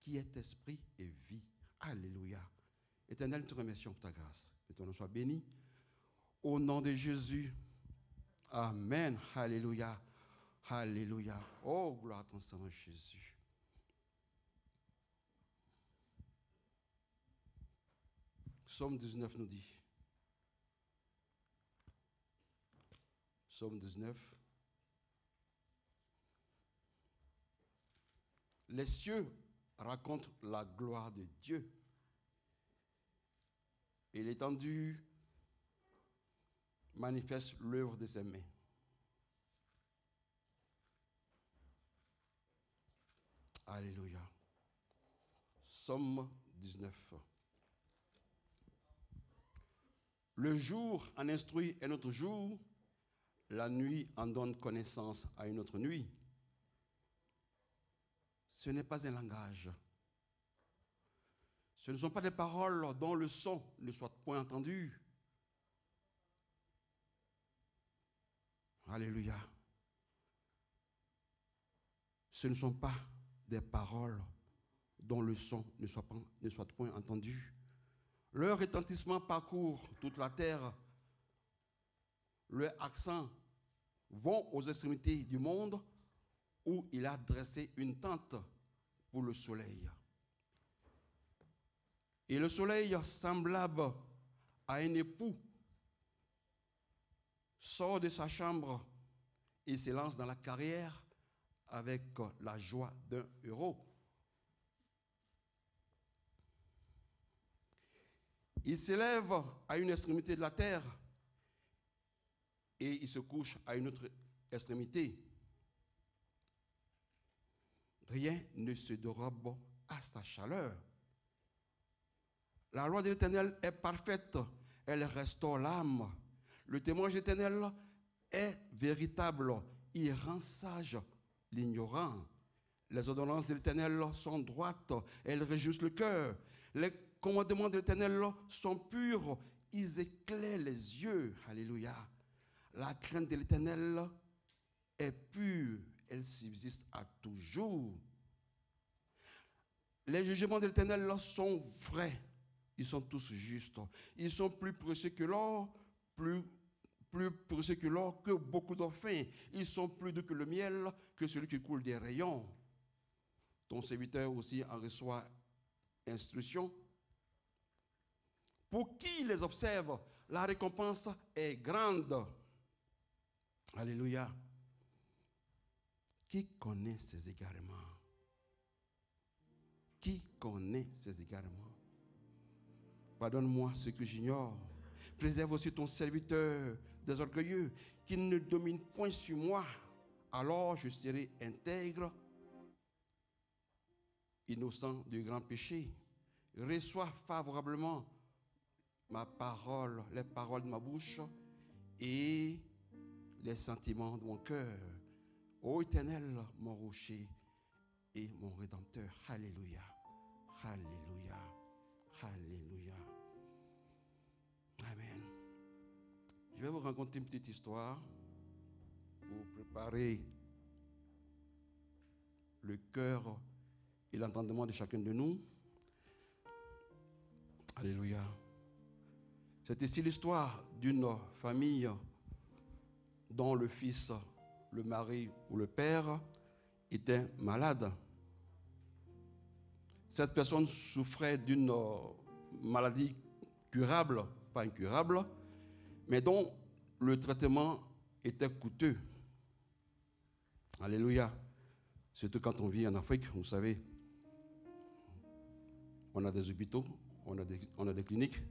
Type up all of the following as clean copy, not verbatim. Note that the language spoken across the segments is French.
qui est esprit et vie. Alléluia. Éternel, nous te remercions pour ta grâce. Que ton nom soit béni. Au nom de Jésus. Amen. Alléluia. Alléluia. Oh, gloire à ton Seigneur Jésus. Psaume 19 nous dit. Psaume 19. Les cieux racontent la gloire de Dieu. Et l'étendue manifeste l'œuvre de ses mains. Alléluia. Psaume 19. Le jour en instruit un autre jour, la nuit en donne connaissance à une autre nuit. Ce n'est pas un langage. Ce ne sont pas des paroles dont le son ne soit point entendu. Alléluia. Ce ne sont pas des paroles dont le son ne soit point entendu. Leur retentissement parcourt toute la terre. Leurs accents vont aux extrémités du monde où il a dressé une tente pour le soleil. Et le soleil, semblable à un époux, sort de sa chambre et s'élance dans la carrière avec la joie d'un héros. Il s'élève à une extrémité de la terre et il se couche à une autre extrémité. Rien ne se dérobe à sa chaleur. La loi de l'Éternel est parfaite, elle restaure l'âme. Le témoignage de l'Éternel est véritable, il rend sage l'ignorant. Les ordonnances de l'Éternel sont droites, elles réjouissent le cœur. Les commandements de l'Éternel sont purs, ils éclairent les yeux. Alléluia. La crainte de l'Éternel est pure, elle subsiste à toujours. Les jugements de l'Éternel sont vrais, ils sont tous justes. Ils sont plus précieux que l'or, plus précieux que l'or, que beaucoup d'or fin. Ils sont plus doux que le miel, que celui qui coule des rayons. Ton serviteur aussi en reçoit instruction. Pour qui les observe, la récompense est grande. Alléluia. Qui connaît ces égarements? Qui connaît ces égarements? Pardonne-moi ce que j'ignore. Préserve aussi ton serviteur des orgueilleux, qu'il ne domine point sur moi. Alors je serai intègre, innocent de grands péchés. Reçois favorablement ma parole, les paroles de ma bouche et les sentiments de mon cœur. Ô Éternel, mon rocher et mon rédempteur. Alléluia. Alléluia. Alléluia. Amen. Je vais vous raconter une petite histoire pour préparer le cœur et l'entendement de chacun de nous. Alléluia. C'est ici l'histoire d'une famille dont le fils, le mari ou le père était malade. Cette personne souffrait d'une maladie curable, pas incurable, mais dont le traitement était coûteux. Alléluia. Surtout quand on vit en Afrique, vous savez, on a des hôpitaux, on a des cliniques,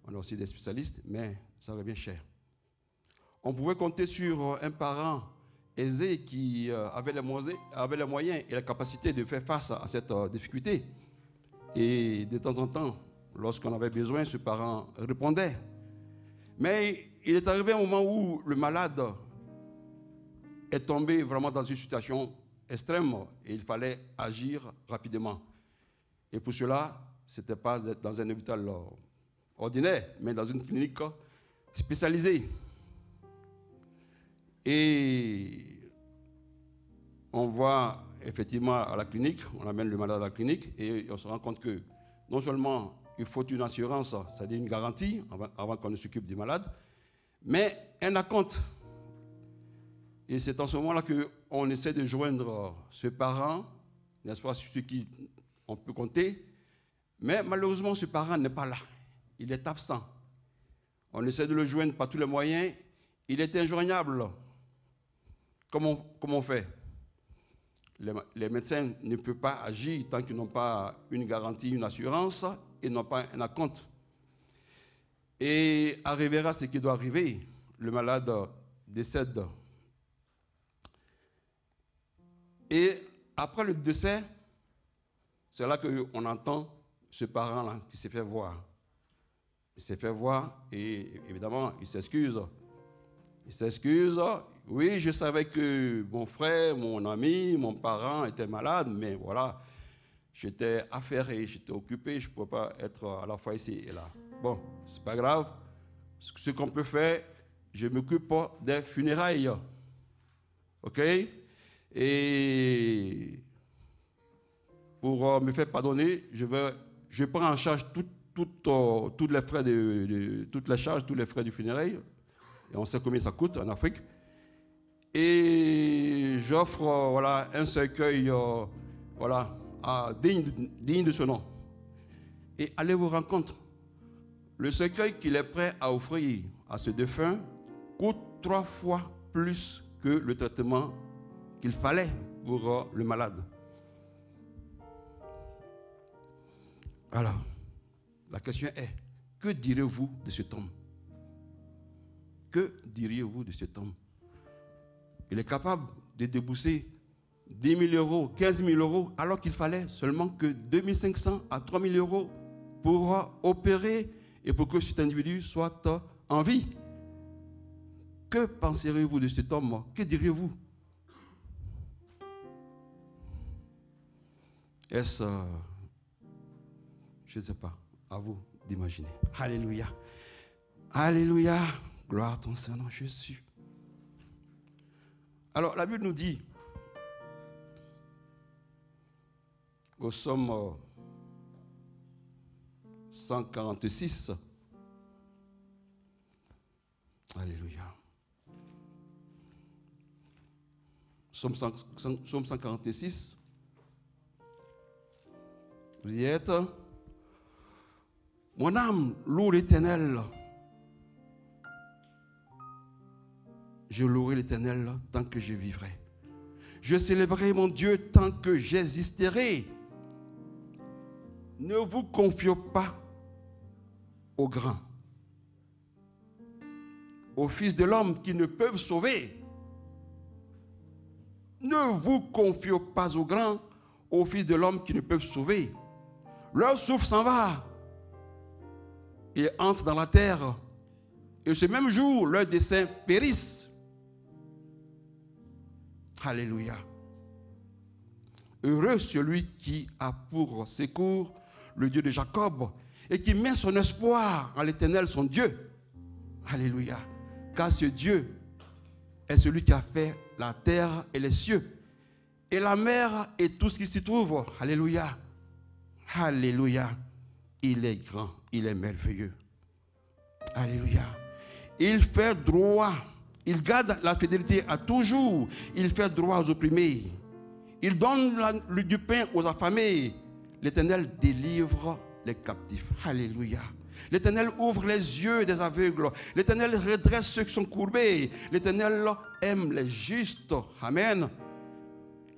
on a aussi des spécialistes, mais ça revient cher. On pouvait compter sur un parent aisé qui avait les moyens et la capacité de faire face à cette difficulté. Et de temps en temps, lorsqu'on avait besoin, ce parent répondait. Mais il est arrivé un moment où le malade est tombé vraiment dans une situation extrême et il fallait agir rapidement. Et pour cela, ce n'était pas dans un hôpital ordinaire, mais dans une clinique spécialisée. Et on voit effectivement à la clinique, on amène le malade à la clinique et on se rend compte que non seulement il faut une assurance, c'est-à-dire une garantie avant qu'on ne s'occupe du malade, mais un acompte. Et c'est en ce moment-là qu'on essaie de joindre ce parent, n'est-ce pas, sur qui on peut compter, mais malheureusement ce parent n'est pas là, il est absent. On essaie de le joindre par tous les moyens, il est injoignable. Comment on fait? Les médecins ne peuvent pas agir tant qu'ils n'ont pas une garantie, une assurance, et n'ont pas un acompte. Et arrivera ce qui doit arriver. Le malade décède. Et après le décès, c'est là qu'on entend ce parent-là qui s'est fait voir. Il s'est fait voir et évidemment, il s'excuse. Il s'excuse. Oui, je savais que mon frère, mon ami, mon parent était malade, mais voilà, j'étais affairé, j'étais occupé, je ne pouvais pas être à la fois ici et là. Bon, c'est pas grave. Ce qu'on peut faire, je m'occupe des funérailles. OK? Et pour me faire pardonner, je prends en charge toutes les frais toutes les charges, tous les frais du funérail. Et on sait combien ça coûte en Afrique. Et j'offre voilà, un cercueil voilà, digne de ce nom. Et allez vous rendre compte, le cercueil qu'il est prêt à offrir à ce défunt coûte 3 fois plus que le traitement qu'il fallait pour le malade. Alors, la question est, que direz-vous de cet homme? Que diriez-vous de cet homme? Il est capable de débourser 10 000 euros, 15 000 euros, alors qu'il fallait seulement que 2 500 à 3 000 euros pour opérer et pour que cet individu soit en vie. Que penserez-vous de cet homme? Que diriez-vous? Est-ce, je ne sais pas, à vous d'imaginer. Alléluia. Alléluia. Gloire à ton Saint-Nom, Jésus. Alors, la Bible nous dit, au psaume 146, alléluia. Psaume 146, vous y êtes. Mon âme loue l'Éternel. Je louerai l'Éternel tant que je vivrai. Je célébrerai mon Dieu tant que j'existerai. Ne vous confiez pas aux grands, aux fils de l'homme qui ne peuvent sauver. Ne vous confiez pas aux grands, aux fils de l'homme qui ne peuvent sauver. Leur souffle s'en va et entre dans la terre. Et ce même jour, leurs desseins périssent. Alléluia. Heureux celui qui a pour secours le Dieu de Jacob et qui met son espoir en l'Éternel, son Dieu. Alléluia. Car ce Dieu est celui qui a fait la terre et les cieux et la mer et tout ce qui s'y trouve. Alléluia. Alléluia. Il est grand, il est merveilleux. Alléluia. Il fait droit. Il garde la fidélité à toujours. Il fait droit aux opprimés. Il donne du pain aux affamés. L'Éternel délivre les captifs. Alléluia. L'Éternel ouvre les yeux des aveugles. L'Éternel redresse ceux qui sont courbés. L'Éternel aime les justes. Amen.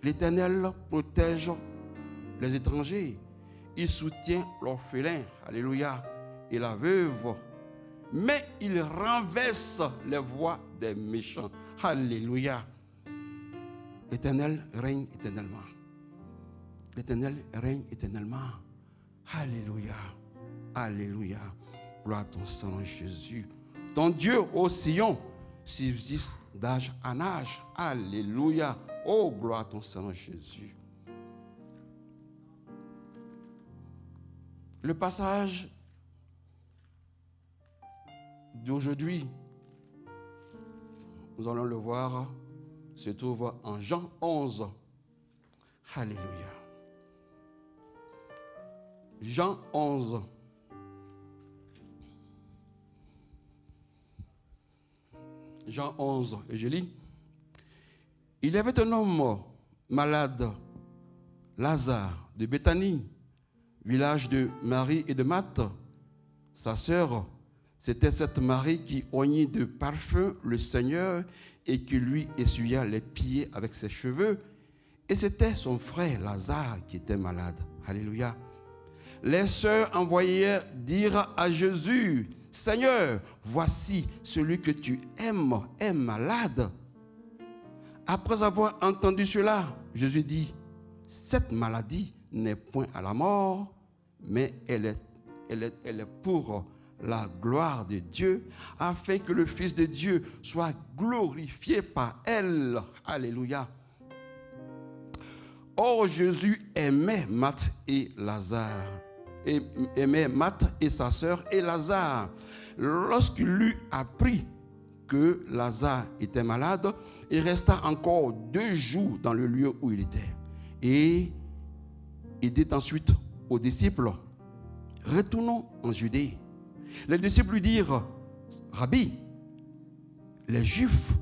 L'Éternel protège les étrangers. Il soutient l'orphelin. Alléluia. Et la veuve. Mais il renverse les voies des méchants. Alléluia. L'Éternel règne éternellement. L'Éternel règne éternellement. Alléluia. Alléluia. Gloire à ton Saint Jésus. Ton Dieu, ô Sion, subsiste d'âge en âge. Alléluia. Oh, gloire à ton Saint Jésus. Le passage d'aujourd'hui, nous allons le voir, se trouve en Jean 11, Alléluia. Jean 11. Jean 11, et je lis. Il y avait un homme malade, Lazare, de Béthanie, village de Marie et de Marthe, sa sœur. C'était cette Marie qui oignit de parfum le Seigneur et qui lui essuya les pieds avec ses cheveux. Et c'était son frère Lazare qui était malade. Alléluia. Les sœurs envoyèrent dire à Jésus, « Seigneur, voici celui que tu aimes est malade. » Après avoir entendu cela, Jésus dit, « Cette maladie n'est point à la mort, mais elle est pour la gloire de Dieu, afin que le Fils de Dieu soit glorifié par elle. » Alléluia. Or, Jésus aimait Marthe et Lazare, aimait Marthe et sa sœur et Lazare. Lorsqu'il eut appris que Lazare était malade, il resta encore 2 jours dans le lieu où il était. Et il dit ensuite aux disciples, « Retournons en Judée. » Les disciples lui dirent, « Rabbi, les Juifs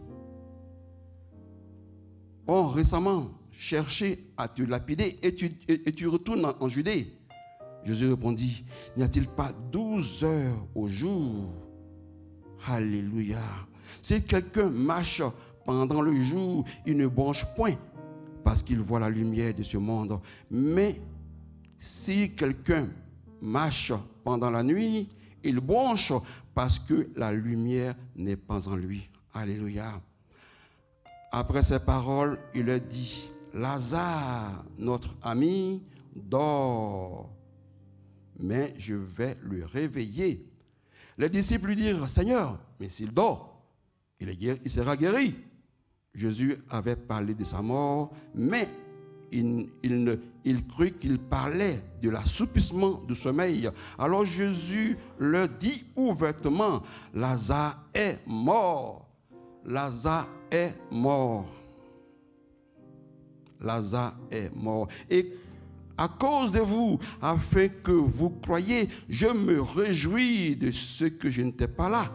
ont récemment cherché à te lapider et tu retournes en Judée. » Jésus répondit, « N'y a-t-il pas 12 heures au jour? » Alléluia. Si quelqu'un marche pendant le jour, il ne bronche point parce qu'il voit la lumière de ce monde. Mais si quelqu'un marche pendant la nuit, il bronche parce que la lumière n'est pas en lui. Alléluia. Après ces paroles, il leur dit, « Lazare, notre ami, dort, mais je vais le réveiller. » Les disciples lui dirent, « Seigneur, mais s'il dort, il sera guéri. » Jésus avait parlé de sa mort, mais il crut qu'il parlait de l'assoupissement du sommeil. Alors Jésus leur dit ouvertement, « Lazare est mort. Lazare est mort. Lazare est mort. Et à cause de vous, afin que vous croyiez, je me réjouis de ce que je n'étais pas là.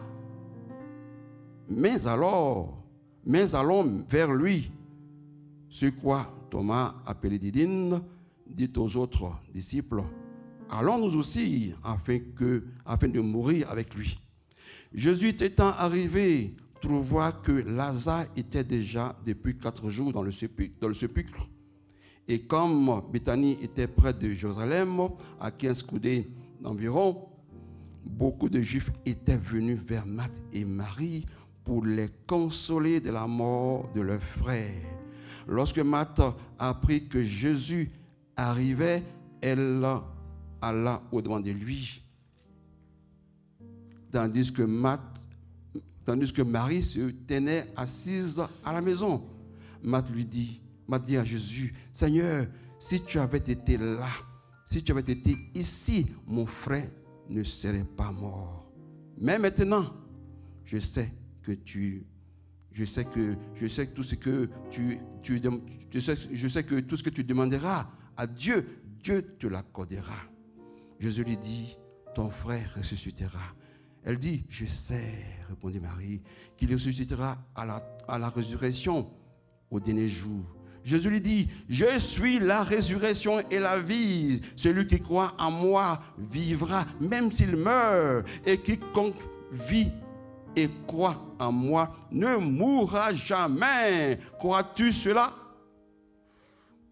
Mais allons vers lui. » Ce quoi Thomas, appelé Didyme, dit aux autres disciples, « Allons nous aussi, afin de mourir avec lui. » Jésus étant arrivé, trouva que Lazare était déjà depuis 4 jours dans le sépulcre. Et comme Béthanie était près de Jérusalem, à 15 coudées d'environ, beaucoup de Juifs étaient venus vers Marthe et Marie pour les consoler de la mort de leur frère. Lorsque Marthe apprit que Jésus arrivait, elle alla au-devant de lui, tandis que Marie se tenait assise à la maison. Marthe dit à Jésus, « Seigneur, si tu avais été là, si tu avais été ici, mon frère ne serait pas mort. Mais maintenant, je sais que tout ce que tu demanderas à Dieu, Dieu te l'accordera. » Jésus lui dit, « Ton frère ressuscitera. » Elle dit, « Je sais, répondit Marie, qu'il ressuscitera à la résurrection au dernier jour. » Jésus lui dit, « Je suis la résurrection et la vie. Celui qui croit en moi vivra, même s'il meurt. Et quiconque vit et croit en moi ne mourra jamais. » Crois-tu cela?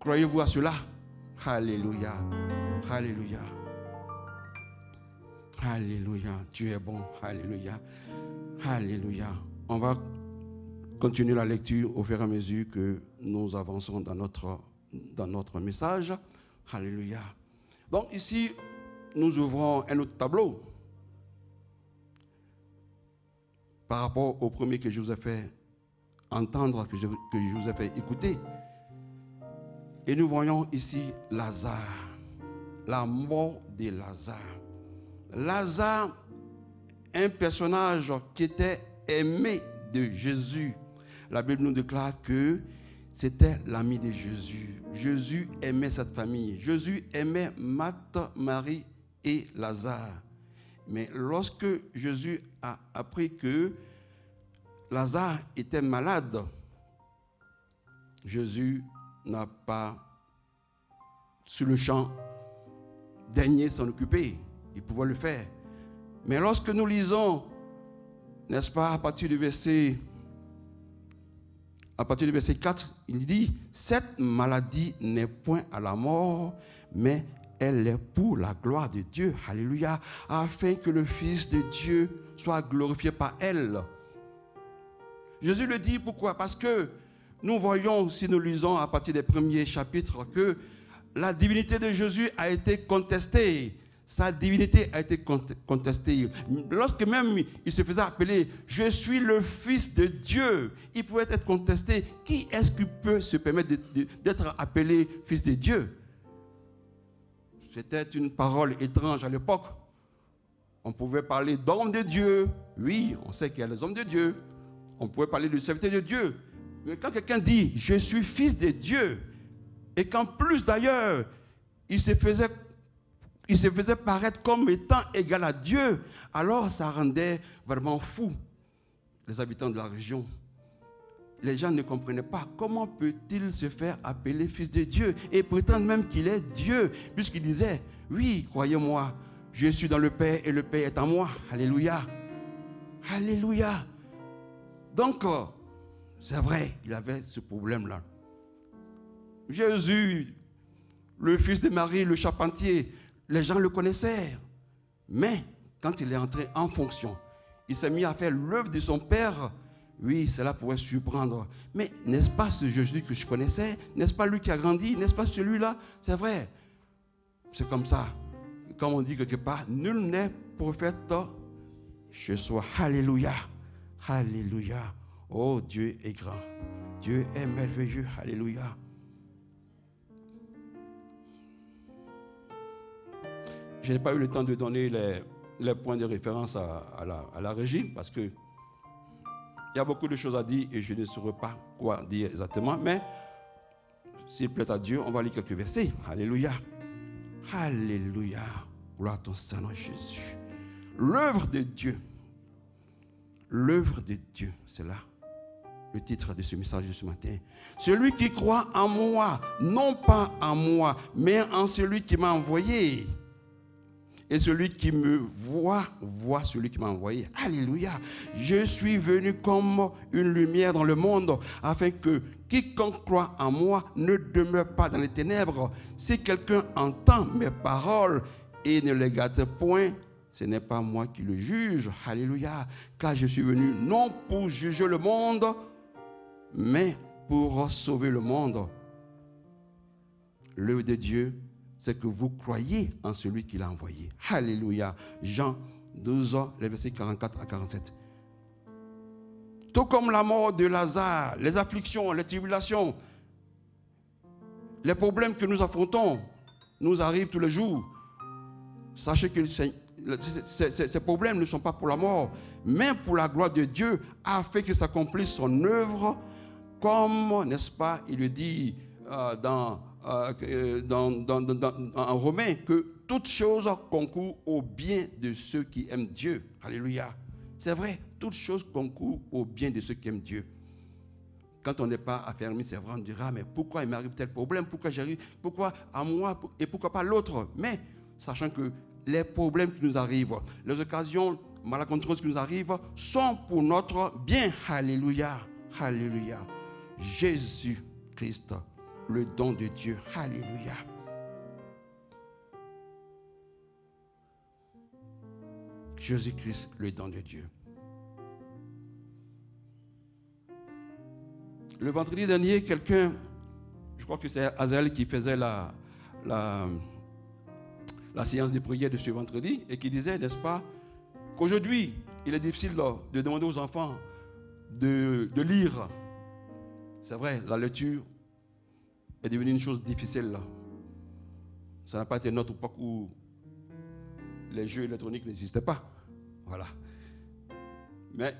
Croyez-vous à cela? Alléluia. Alléluia. Alléluia. Tu es bon. Alléluia. Alléluia. On va continuer la lecture au fur et à mesure que nous avançons dans notre message. Alléluia. Donc ici, nous ouvrons un autre tableau par rapport au premier que je vous ai fait entendre, que je vous ai fait écouter. Et nous voyons ici Lazare, la mort de Lazare. Lazare, un personnage qui était aimé de Jésus. La Bible nous déclare que c'était l'ami de Jésus. Jésus aimait cette famille. Jésus aimait Marthe, Marie et Lazare. Mais lorsque Jésus a appris que Lazare était malade, Jésus n'a pas, sur le champ, daigné s'en occuper. Il pouvait le faire. Mais lorsque nous lisons, n'est-ce pas, à partir du verset 4, il dit, cette maladie n'est point à la mort, mais elle est pour la gloire de Dieu, alléluia, afin que le Fils de Dieu soit glorifié par elle. Jésus le dit, pourquoi? Parce que nous voyons, si nous lisons à partir des premiers chapitres, que la divinité de Jésus a été contestée. Sa divinité a été contestée. Lorsque même il se faisait appeler « Je suis le Fils de Dieu », il pouvait être contesté. Qui est-ce qui peut se permettre d'être appelé Fils de Dieu? C'était une parole étrange à l'époque. On pouvait parler d'homme de Dieu. Oui, on sait qu'il y a les hommes de Dieu. On pouvait parler de serviteur de Dieu. Mais quand quelqu'un dit « Je suis Fils de Dieu », et qu'en plus d'ailleurs, il se faisait paraître comme étant égal à Dieu, alors ça rendait vraiment fou les habitants de la région. Les gens ne comprenaient pas comment peut-il se faire appeler fils de Dieu et prétendre même qu'il est Dieu, puisqu'il disait, oui, croyez-moi, je suis dans le Père et le Père est en moi. Alléluia. Alléluia. Donc, c'est vrai, il avait ce problème-là. Jésus, le fils de Marie, le charpentier, les gens le connaissaient. Mais quand il est entré en fonction, il s'est mis à faire l'œuvre de son Père. Oui, cela pourrait surprendre. Mais n'est-ce pas ce Jésus que je connaissais? N'est-ce pas lui qui a grandi? N'est-ce pas celui-là? C'est vrai. C'est comme ça. Comme on dit quelque part, nul n'est prophète chez soi. Alléluia. Alléluia. Oh, Dieu est grand. Dieu est merveilleux. Alléluia. Je n'ai pas eu le temps de donner les points de référence à la régie parce que il y a beaucoup de choses à dire et je ne saurais pas quoi dire exactement. Mais s'il plaît à Dieu, on va lire quelques versets. Alléluia. Alléluia. Gloire à ton Seigneur Jésus. L'œuvre de Dieu. L'œuvre de Dieu, c'est là le titre de ce message de ce matin. Celui qui croit en moi, non pas en moi, mais en celui qui m'a envoyé. Et celui qui me voit, voit celui qui m'a envoyé. Alléluia. Je suis venu comme une lumière dans le monde, afin que quiconque croit en moi ne demeure pas dans les ténèbres. Si quelqu'un entend mes paroles et ne les garde point, ce n'est pas moi qui le juge. Alléluia. Car je suis venu non pour juger le monde, mais pour sauver le monde. L'œuvre de Dieu, c'est que vous croyez en celui qui l'a envoyé. Alléluia. Jean 12, les versets 44 à 47. Tout comme la mort de Lazare, les afflictions, les tribulations, les problèmes que nous affrontons nous arrivent tous les jours. Sachez que ces problèmes ne sont pas pour la mort, mais pour la gloire de Dieu, afin que s'accomplisse son œuvre, comme, n'est-ce pas, il le dit en Romains, que toute chose concourt au bien de ceux qui aiment Dieu. Alléluia. C'est vrai, toute chose concourt au bien de ceux qui aiment Dieu. Quand on n'est pas affermi, c'est vrai, on dira, mais pourquoi il m'arrive tel problème? Pourquoi j'arrive? Pourquoi à moi et pourquoi pas l'autre? Mais sachant que les problèmes qui nous arrivent, les occasions malencontreuses qui nous arrivent sont pour notre bien. Alléluia. Alléluia. Jésus-Christ, le don de Dieu. Alléluia. Jésus-Christ, le don de Dieu. Le vendredi dernier, quelqu'un, je crois que c'est Azaël qui faisait la séance de prière de ce vendredi et qui disait, n'est-ce pas, qu'aujourd'hui, il est difficile de demander aux enfants de lire. C'est vrai, la lecture est devenue une chose difficile. Ça n'a pas été notre époque où les jeux électroniques n'existaient pas. Voilà. Mais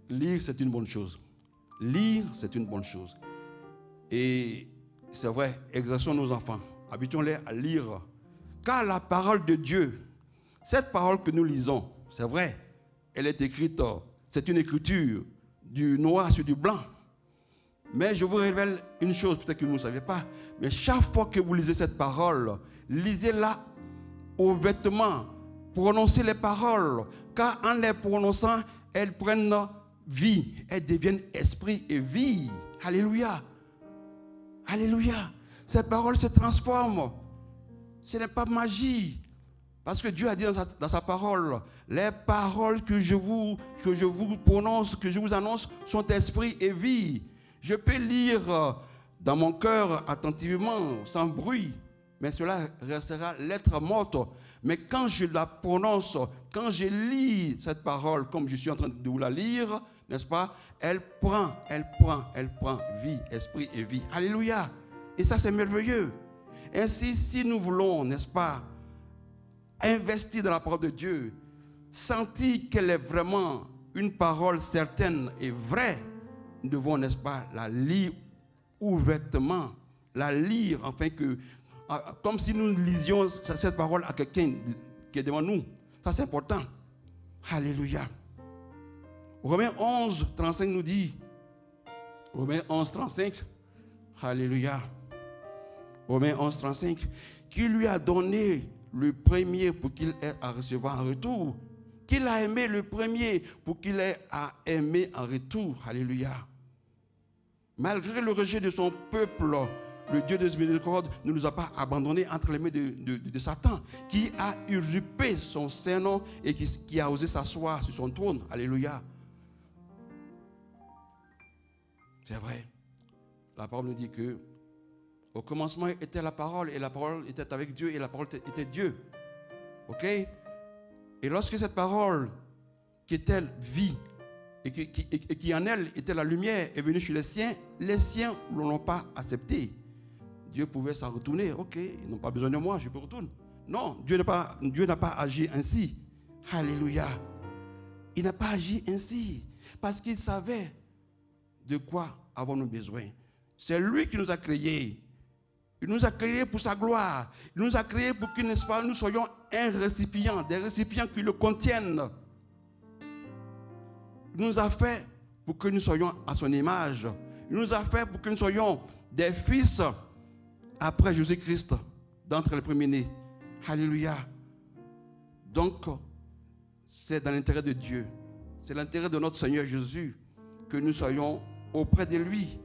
lire, c'est une bonne chose. Lire, c'est une bonne chose. Et c'est vrai, exerçons nos enfants. Habituons-les à lire. Car la parole de Dieu, cette parole que nous lisons, c'est vrai, elle est écrite, c'est une écriture du noir sur du blanc. Mais je vous révèle une chose, peut-être que vous ne savez pas, mais chaque fois que vous lisez cette parole, lisez-la ouvertement, prononcez les paroles, car en les prononçant, elles prennent vie, elles deviennent esprit et vie. Alléluia. Alléluia. Ces paroles se transforment. Ce n'est pas magie. Parce que Dieu a dit dans sa parole, les paroles que je vous prononce, que je vous annonce, sont esprit et vie. Je peux lire dans mon cœur attentivement, sans bruit, mais cela restera lettre morte. Mais quand je la prononce, quand je lis cette parole, comme je suis en train de vous la lire, n'est-ce pas, elle prend vie, esprit et vie. Alléluia. Et ça, c'est merveilleux. Ainsi, si nous voulons, n'est-ce pas, investir dans la parole de Dieu, sentir qu'elle est vraiment une parole certaine et vraie, nous devons, n'est-ce pas, la lire ouvertement, la lire, enfin que, comme si nous lisions cette parole à quelqu'un qui est devant nous. Ça, c'est important. Alléluia. Romains 11, 35 nous dit, Romains 11, 35, alléluia. Romains 11, 35, qui lui a donné le premier pour qu'il ait à recevoir en retour, qu'il a aimé le premier pour qu'il ait à aimer en retour. Alléluia. Malgré le rejet de son peuple, le Dieu de miséricorde ne nous a pas abandonnés entre les mains de Satan, qui a usurpé son Saint-Nom et qui a osé s'asseoir sur son trône. Alléluia. C'est vrai. La parole nous dit que au commencement était la parole, et la parole était avec Dieu, et la parole était Dieu. Ok? Et lorsque cette parole, qui était vie, et qui en elle était la lumière, est venue chez les siens ne l'ont pas accepté. Dieu pouvait s'en retourner. Ok, ils n'ont pas besoin de moi, je peux retourner. Non, Dieu n'a pas agi ainsi. Alléluia. Il n'a pas agi ainsi, parce qu'il savait de quoi avons-nous besoin. C'est lui qui nous a créés. Il nous a créés pour sa gloire. Il nous a créés pour que, n'est-ce pas, nous soyons un récipient, des récipients qui le contiennent. Il nous a fait pour que nous soyons à son image. Il nous a fait pour que nous soyons des fils après Jésus-Christ, d'entre les premiers-nés. Alléluia. Donc, c'est dans l'intérêt de Dieu. C'est l'intérêt de notre Seigneur Jésus que nous soyons auprès de lui.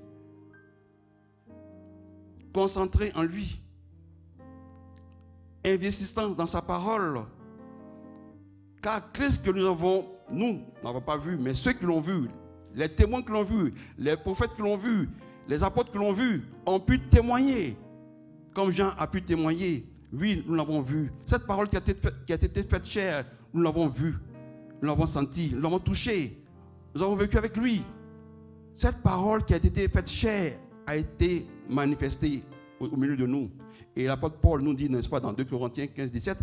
Concentrés en lui, investissant dans sa parole, car Christ que nous n'avons pas vu, mais ceux qui l'ont vu, les témoins qui l'ont vu, les prophètes qui l'ont vu, les apôtres qui l'ont vu, ont pu témoigner, comme Jean a pu témoigner. Oui, nous l'avons vu. Cette parole qui a été faite chair, nous l'avons vue, nous l'avons sentie, nous l'avons touchée, nous avons vécu avec lui. Cette parole qui a été faite chair a été manifesté au milieu de nous. Et l'apôtre Paul nous dit, n'est-ce pas, dans 2 Corinthiens 15, 17,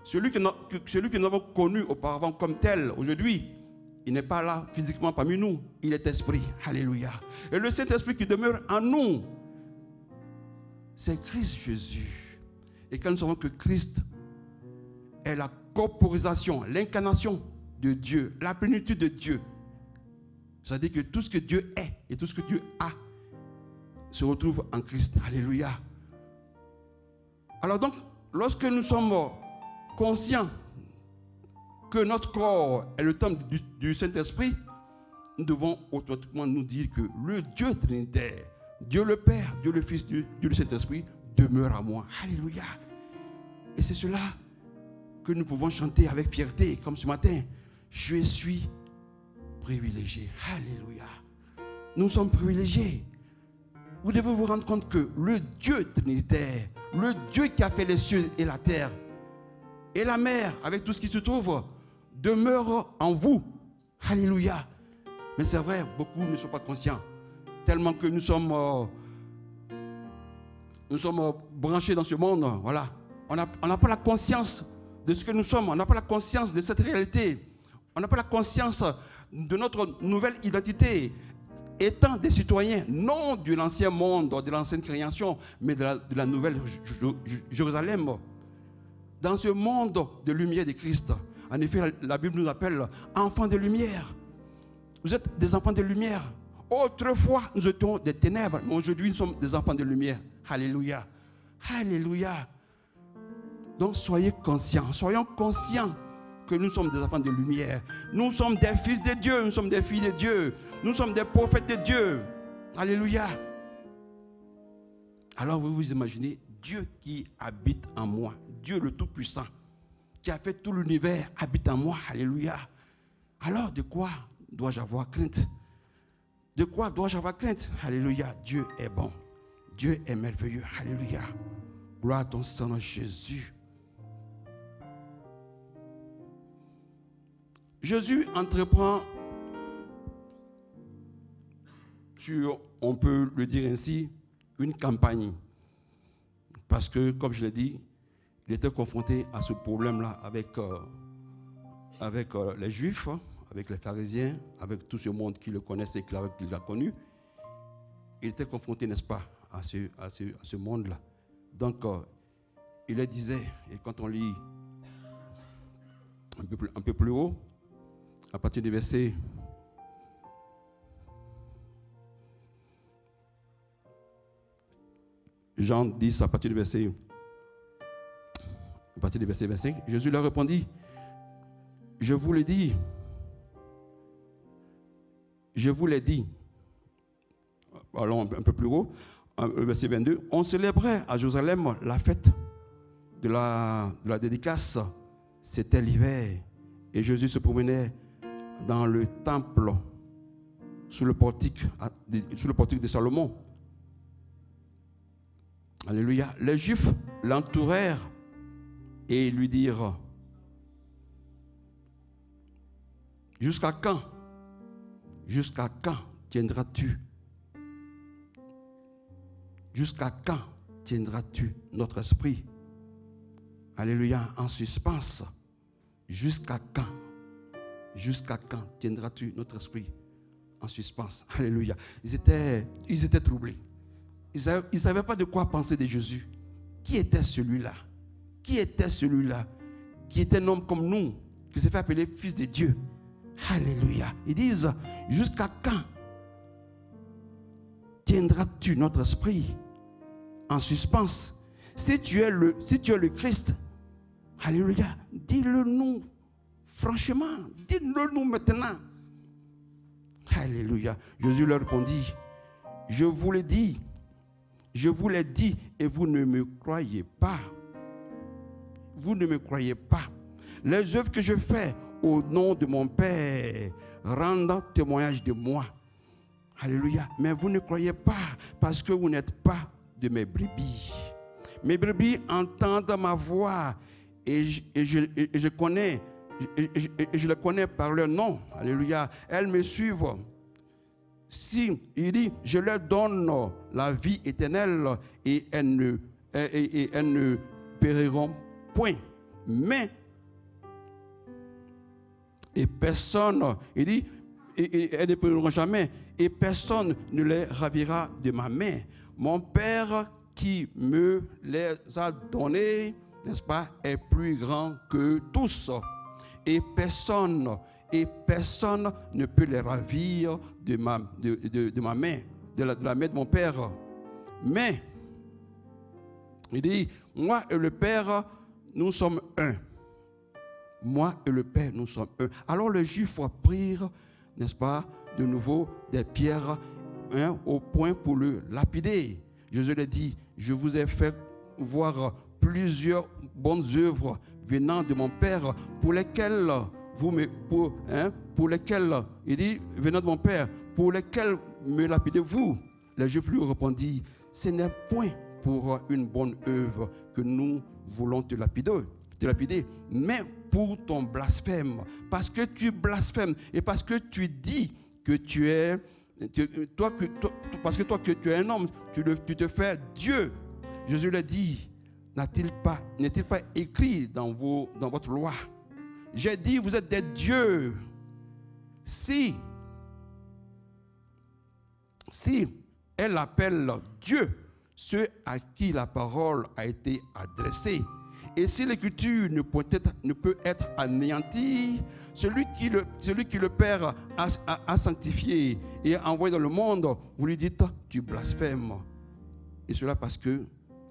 celui que nous avons connu auparavant comme tel, aujourd'hui, il n'est pas là physiquement parmi nous, il est esprit. Alléluia. Et le Saint-Esprit qui demeure en nous, c'est Christ Jésus. Et quand nous savons que Christ est la corporisation, l'incarnation de Dieu, la plénitude de Dieu, c'est-à-dire que tout ce que Dieu est et tout ce que Dieu a se retrouve en Christ. Alléluia. Alors donc, lorsque nous sommes conscients que notre corps est le temple du Saint-Esprit, nous devons automatiquement nous dire que le Dieu trinitaire, Dieu le Père, Dieu le Fils, Dieu le Saint-Esprit demeure à moi. Alléluia. Et c'est cela que nous pouvons chanter avec fierté, comme ce matin. Je suis privilégié. Alléluia. Nous sommes privilégiés. Vous devez vous rendre compte que le Dieu trinitaire, le Dieu qui a fait les cieux et la terre, et la mer, avec tout ce qui se trouve, demeure en vous. Alléluia. Mais c'est vrai, beaucoup ne sont pas conscients. Tellement que nous sommes branchés dans ce monde. Voilà. On n'a pas la conscience de ce que nous sommes. On n'a pas la conscience de cette réalité. On n'a pas la conscience de notre nouvelle identité. étant des citoyens, non de l'ancien monde, de l'ancienne création, mais de la nouvelle Jérusalem. Dans ce monde de lumière de Christ, en effet, la Bible nous appelle enfants de lumière. Vous êtes des enfants de lumière. Autrefois, nous étions des ténèbres, mais aujourd'hui, nous sommes des enfants de lumière. Alléluia. Alléluia. Donc, soyons conscients que nous sommes des enfants de lumière. Nous sommes des fils de Dieu, nous sommes des filles de Dieu, nous sommes des prophètes de Dieu. Alléluia. Alors vous vous imaginez Dieu qui habite en moi, Dieu le Tout-Puissant, qui a fait tout l'univers, habite en moi. Alléluia. Alors de quoi dois-je avoir crainte? De quoi dois-je avoir crainte? Alléluia. Dieu est bon. Dieu est merveilleux. Alléluia. Gloire à ton Seigneur Jésus. Jésus entreprend sur, on peut le dire ainsi, une campagne. Parce que, comme je l'ai dit, il était confronté à ce problème-là avec les Juifs, avec les pharisiens, avec tout ce monde qui le connaissait et qui l'a connu. Il était confronté, n'est-ce pas, à ce monde-là. Donc, il le disait, et quand on lit un peu plus haut, à partir du verset Jean 10, à partir du verset 25, Jésus leur répondit, je vous l'ai dit, allons un peu plus haut, verset 22, on célébrait à Jérusalem la fête de la dédicace, c'était l'hiver, et Jésus se promenait dans le temple, sous le portique de Salomon. Alléluia. Les Juifs l'entourèrent et lui dirent, jusqu'à quand tiendras-tu? Jusqu'à quand tiendras-tu notre esprit? Alléluia, en suspens. Jusqu'à quand? Jusqu'à quand tiendras-tu notre esprit en suspens? Alléluia. Ils étaient troublés. Ils ne savaient pas de quoi penser de Jésus. Qui était celui-là? Qui était celui-là? Qui était un homme comme nous, qui s'est fait appeler fils de Dieu. Alléluia. Ils disent, jusqu'à quand tiendras-tu notre esprit en suspens? Si tu es le Christ, alléluia, dis-le nous franchement, dis-le nous maintenant. Alléluia. Jésus leur répondit, je vous l'ai dit et vous ne me croyez pas. Vous ne me croyez pas. Les œuvres que je fais au nom de mon Père rendent témoignage de moi. Alléluia. Mais vous ne croyez pas parce que vous n'êtes pas de mes brebis. Mes brebis entendent ma voix et je les connais par leur nom. Alléluia. Elles me suivent. Si il dit, je leur donne la vie éternelle et elles ne périront point. Mais, et personne, il dit, et elles ne périront jamais, et personne ne les ravira de ma main. Mon Père qui me les a donnés, n'est-ce pas, est plus grand que tous. Et personne ne peut les ravir de ma main, de la main de mon Père. Mais, il dit, moi et le Père, nous sommes un. Moi et le Père, nous sommes un. Alors les Juifs prirent, n'est-ce pas, de nouveau des pierres au point pour le lapider. Jésus leur dit, je vous ai fait voir plusieurs bonnes œuvres venant de mon Père, pour lesquelles il dit, venant de mon Père, pour lesquels me lapidez-vous? Les Juifs lui répondit, ce n'est point pour une bonne œuvre que nous voulons te lapider, mais pour ton blasphème, parce que tu blasphèmes et parce que tu dis que tu es, parce que toi que tu es un homme, tu te fais Dieu. Jésus lui dit, n'est-il pas écrit dans votre loi? J'ai dit, vous êtes des dieux. Si si elle appelle Dieu ceux à qui la parole a été adressée, et si l'écriture ne peut être anéantie, celui qui le Père a sanctifié et a envoyé dans le monde, vous lui dites, tu blasphèmes. Et cela parce que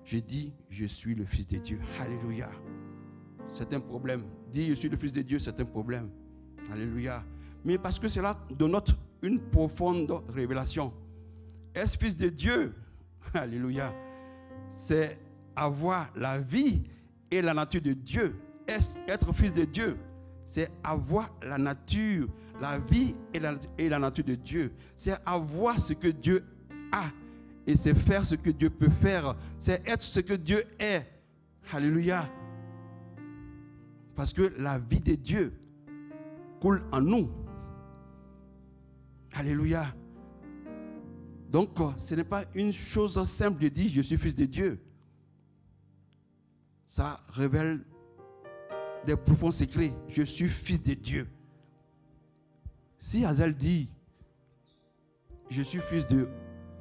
j'ai dit, je suis le Fils de Dieu. Alléluia. C'est un problème. Dire, je suis le Fils de Dieu, c'est un problème. Alléluia. Mais parce que cela dénote une profonde révélation. Est-ce Fils de Dieu? Alléluia. C'est avoir la vie et la nature de Dieu. Être fils de Dieu, c'est avoir la nature, la vie et la nature de Dieu. C'est avoir ce que Dieu a. Et c'est faire ce que Dieu peut faire. C'est être ce que Dieu est. Alléluia. Parce que la vie de Dieu coule en nous. Alléluia. Donc, ce n'est pas une chose simple de dire, je suis fils de Dieu. Ça révèle des profonds secrets. Je suis fils de Dieu. Si Hazael dit, je suis fils de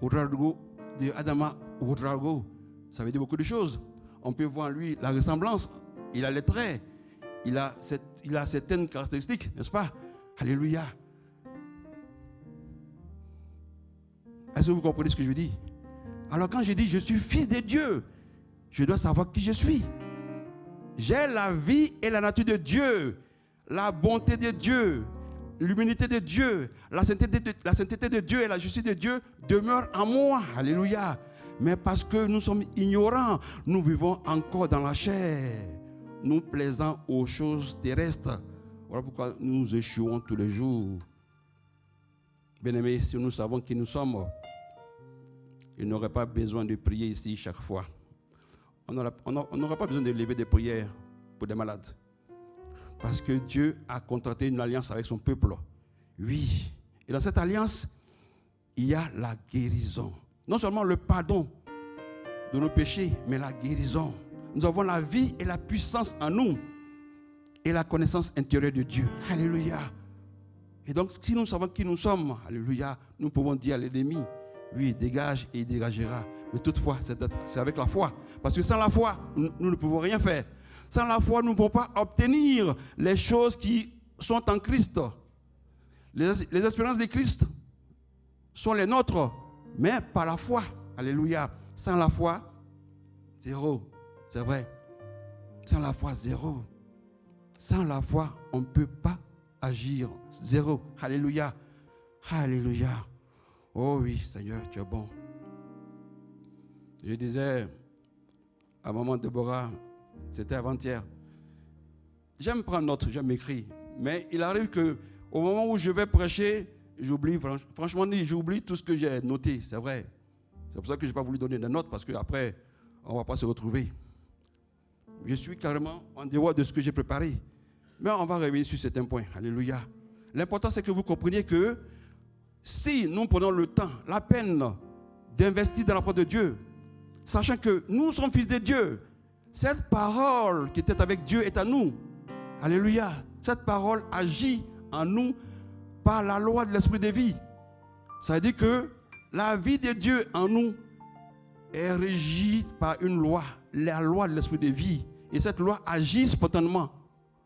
Ouedraogo, de Adama Ouedraogo, ça veut dire beaucoup de choses. On peut voir en lui la ressemblance. Il a les traits. Il a certaines caractéristiques, n'est-ce pas? Alléluia. Est-ce que vous comprenez ce que je veux dire? Alors quand je dis je suis fils de Dieu, je dois savoir qui je suis. J'ai la vie et la nature de Dieu, la bonté de Dieu, l'humilité de Dieu, la sainteté de Dieu et la justice de Dieu demeurent en moi. Alléluia. Mais parce que nous sommes ignorants, nous vivons encore dans la chair, nous plaisant aux choses terrestres. Voilà pourquoi nous échouons tous les jours. Bien-aimés, si nous savons qui nous sommes, il n'aurait pas besoin de prier ici chaque fois. On n'aura pas besoin de lever des prières pour des malades. Parce que Dieu a contracté une alliance avec son peuple. Oui. Et dans cette alliance, il y a la guérison. Non seulement le pardon de nos péchés, mais la guérison. Nous avons la vie et la puissance en nous. Et la connaissance intérieure de Dieu. Alléluia. Et donc, si nous savons qui nous sommes, alléluia, nous pouvons dire à l'ennemi, oui, dégage et il dégagera. Mais toutefois, c'est avec la foi. Parce que sans la foi, nous ne pouvons rien faire. Sans la foi, nous ne pouvons pas obtenir les choses qui sont en Christ. Les espérances de Christ sont les nôtres, mais par la foi. Alléluia. Sans la foi, zéro. C'est vrai. Sans la foi, zéro. Sans la foi, on ne peut pas agir. Zéro. Alléluia. Alléluia. Oh oui, Seigneur, tu es bon. Je disais à maman Déborah, c'était avant-hier, j'aime prendre note, j'aime écrire, mais il arrive qu'au moment où je vais prêcher, j'oublie, franchement, j'oublie tout ce que j'ai noté, c'est vrai. C'est pour ça que je n'ai pas voulu donner des notes, parce qu'après, on ne va pas se retrouver. Je suis carrément en dehors de ce que j'ai préparé. Mais on va revenir sur certains points. Alléluia. L'important, c'est que vous compreniez que si nous prenons le temps, la peine d'investir dans la parole de Dieu, sachant que nous sommes fils de Dieu, cette parole qui était avec Dieu est à nous. Alléluia. Cette parole agit en nous par la loi de l'esprit de vie. Ça veut dire que la vie de Dieu en nous est régie par une loi, la loi de l'esprit de vie. Et cette loi agit spontanément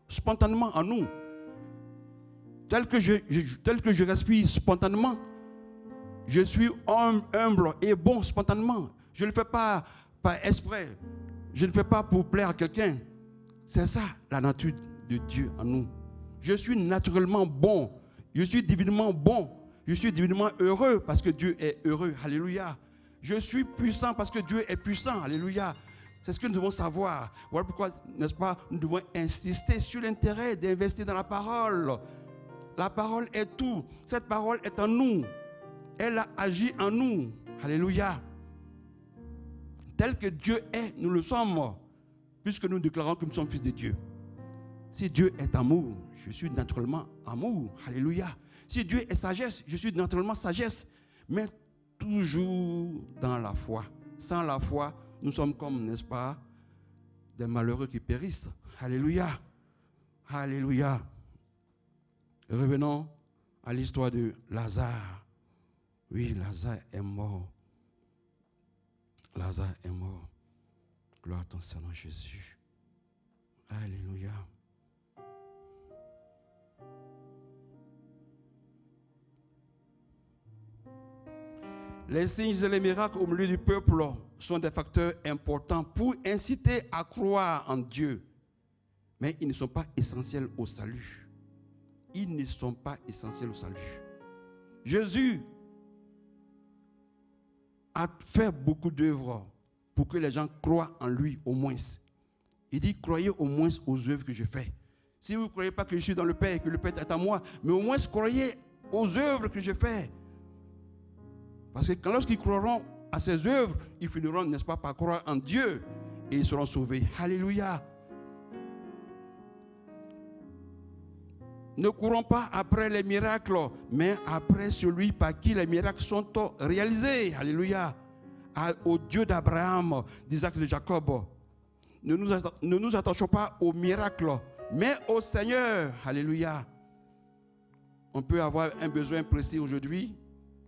en nous. Tel que je respire spontanément, je suis humble et bon spontanément. Je ne le fais pas par exprès. Je ne le fais pas pour plaire à quelqu'un. C'est ça la nature de Dieu en nous. Je suis naturellement bon. Je suis divinement bon. Je suis divinement heureux parce que Dieu est heureux. Alléluia. Je suis puissant parce que Dieu est puissant. Alléluia. C'est ce que nous devons savoir. Voilà pourquoi, n'est-ce pas, nous devons insister sur l'intérêt d'investir dans la parole. La parole est tout. Cette parole est en nous. Elle agit en nous. Alléluia. Tel que Dieu est, nous le sommes, puisque nous déclarons que nous sommes fils de Dieu. Si Dieu est amour, je suis naturellement amour. Alléluia. Si Dieu est sagesse, je suis naturellement sagesse. Mais toujours dans la foi. Sans la foi, nous sommes comme, n'est-ce pas, des malheureux qui périssent. Alléluia. Alléluia. Revenons à l'histoire de Lazare. Oui, Lazare est mort. Lazare est mort. Gloire à ton Seigneur Jésus. Alléluia. Les signes et les miracles au milieu du peuple sont des facteurs importants pour inciter à croire en Dieu. Mais ils ne sont pas essentiels au salut. Ils ne sont pas essentiels au salut. Jésus a fait beaucoup d'œuvres pour que les gens croient en lui au moins. Il dit, croyez au moins aux œuvres que je fais. Si vous ne croyez pas que je suis dans le Père et que le Père est à moi, mais au moins croyez aux œuvres que je fais. Parce que lorsqu'ils croiront à ces œuvres, ils finiront, n'est-ce pas, par croire en Dieu et ils seront sauvés. Alléluia. Ne courons pas après les miracles, mais après celui par qui les miracles sont réalisés. Alléluia. Au Dieu d'Abraham, d'Isaac et de Jacob. Ne nous attachons pas aux miracles, mais au Seigneur. Alléluia. On peut avoir un besoin précis aujourd'hui.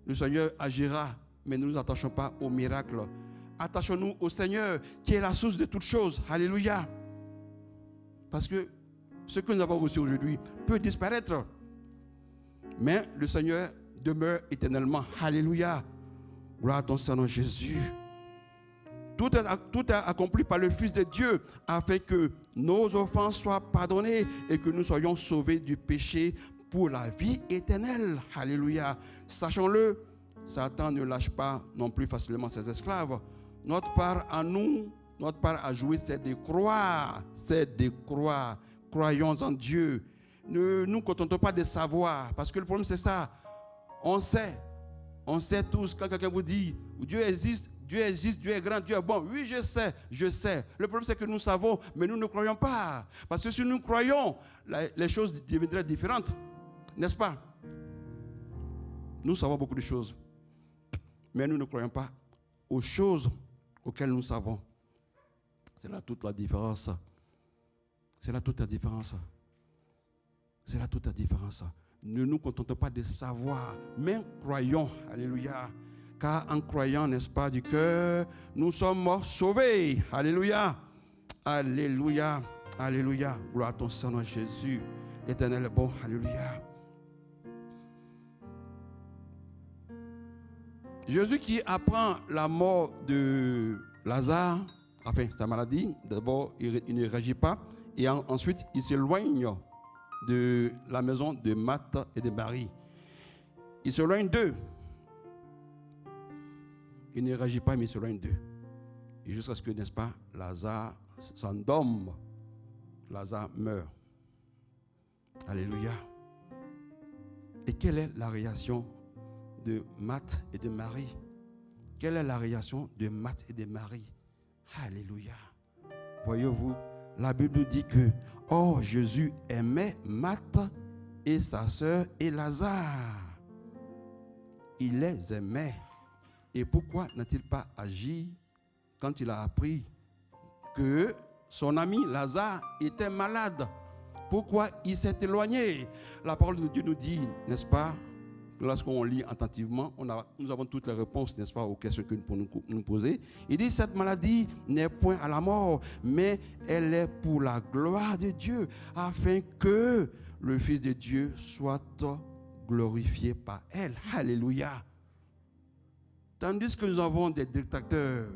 Le Seigneur agira, mais ne nous attachons pas aux miracles. Attachons-nous au Seigneur, qui est la source de toutes choses. Alléluia. Parce que ce que nous avons reçu aujourd'hui peut disparaître. Mais le Seigneur demeure éternellement. Alléluia. Gloire à ton Seigneur Jésus. Tout est accompli par le Fils de Dieu afin que nos offenses soient pardonnées et que nous soyons sauvés du péché pour la vie éternelle. Alléluia. Sachons-le, Satan ne lâche pas non plus facilement ses esclaves. Notre part à nous, notre part à jouer, c'est de croire. C'est de croire. Croyons en Dieu. Ne nous contentons pas de savoir. Parce que le problème, c'est ça. On sait. On sait tous. Quand quelqu'un vous dit, Dieu existe, Dieu est grand, Dieu est bon. Oui, je sais. Le problème, c'est que nous savons, mais nous ne croyons pas. Parce que si nous croyons, les choses deviendraient différentes. N'est-ce pas? Nous savons beaucoup de choses, mais nous ne croyons pas aux choses auxquelles nous savons. C'est là toute la différence. C'est là toute la différence. C'est là toute la différence. Ne nous contentons pas de savoir, mais croyons. Alléluia. Car en croyant, n'est-ce pas, du cœur, nous sommes sauvés. Alléluia. Alléluia. Alléluia. Gloire à ton Seigneur Jésus. L'Éternel est bon. Alléluia. Jésus qui apprend la mort de Lazare, enfin sa maladie, d'abord il ne réagit pas et ensuite il s'éloigne de la maison de Marthe et de Marie. Il s'éloigne d'eux. Il ne réagit pas mais il s'éloigne d'eux. Et jusqu'à ce que, n'est-ce pas, Lazare s'endorme, Lazare meurt. Alléluia. Et quelle est la réaction de Marthe et de Marie? Quelle est la réaction de Marthe et de Marie? Alléluia. Voyez-vous, la Bible nous dit que, oh, Jésus aimait Marthe et sa sœur et Lazare. Il les aimait. Et pourquoi n'a-t-il pas agi quand il a appris que son ami Lazare était malade? Pourquoi il s'est éloigné? La parole de Dieu nous dit, n'est-ce pas? Lorsqu'on lit attentivement, nous avons toutes les réponses, n'est-ce pas, aux questions que nous pouvons nous poser. Il dit, cette maladie n'est point à la mort, mais elle est pour la gloire de Dieu, afin que le Fils de Dieu soit glorifié par elle. Alléluia. Tandis que nous avons des détracteurs,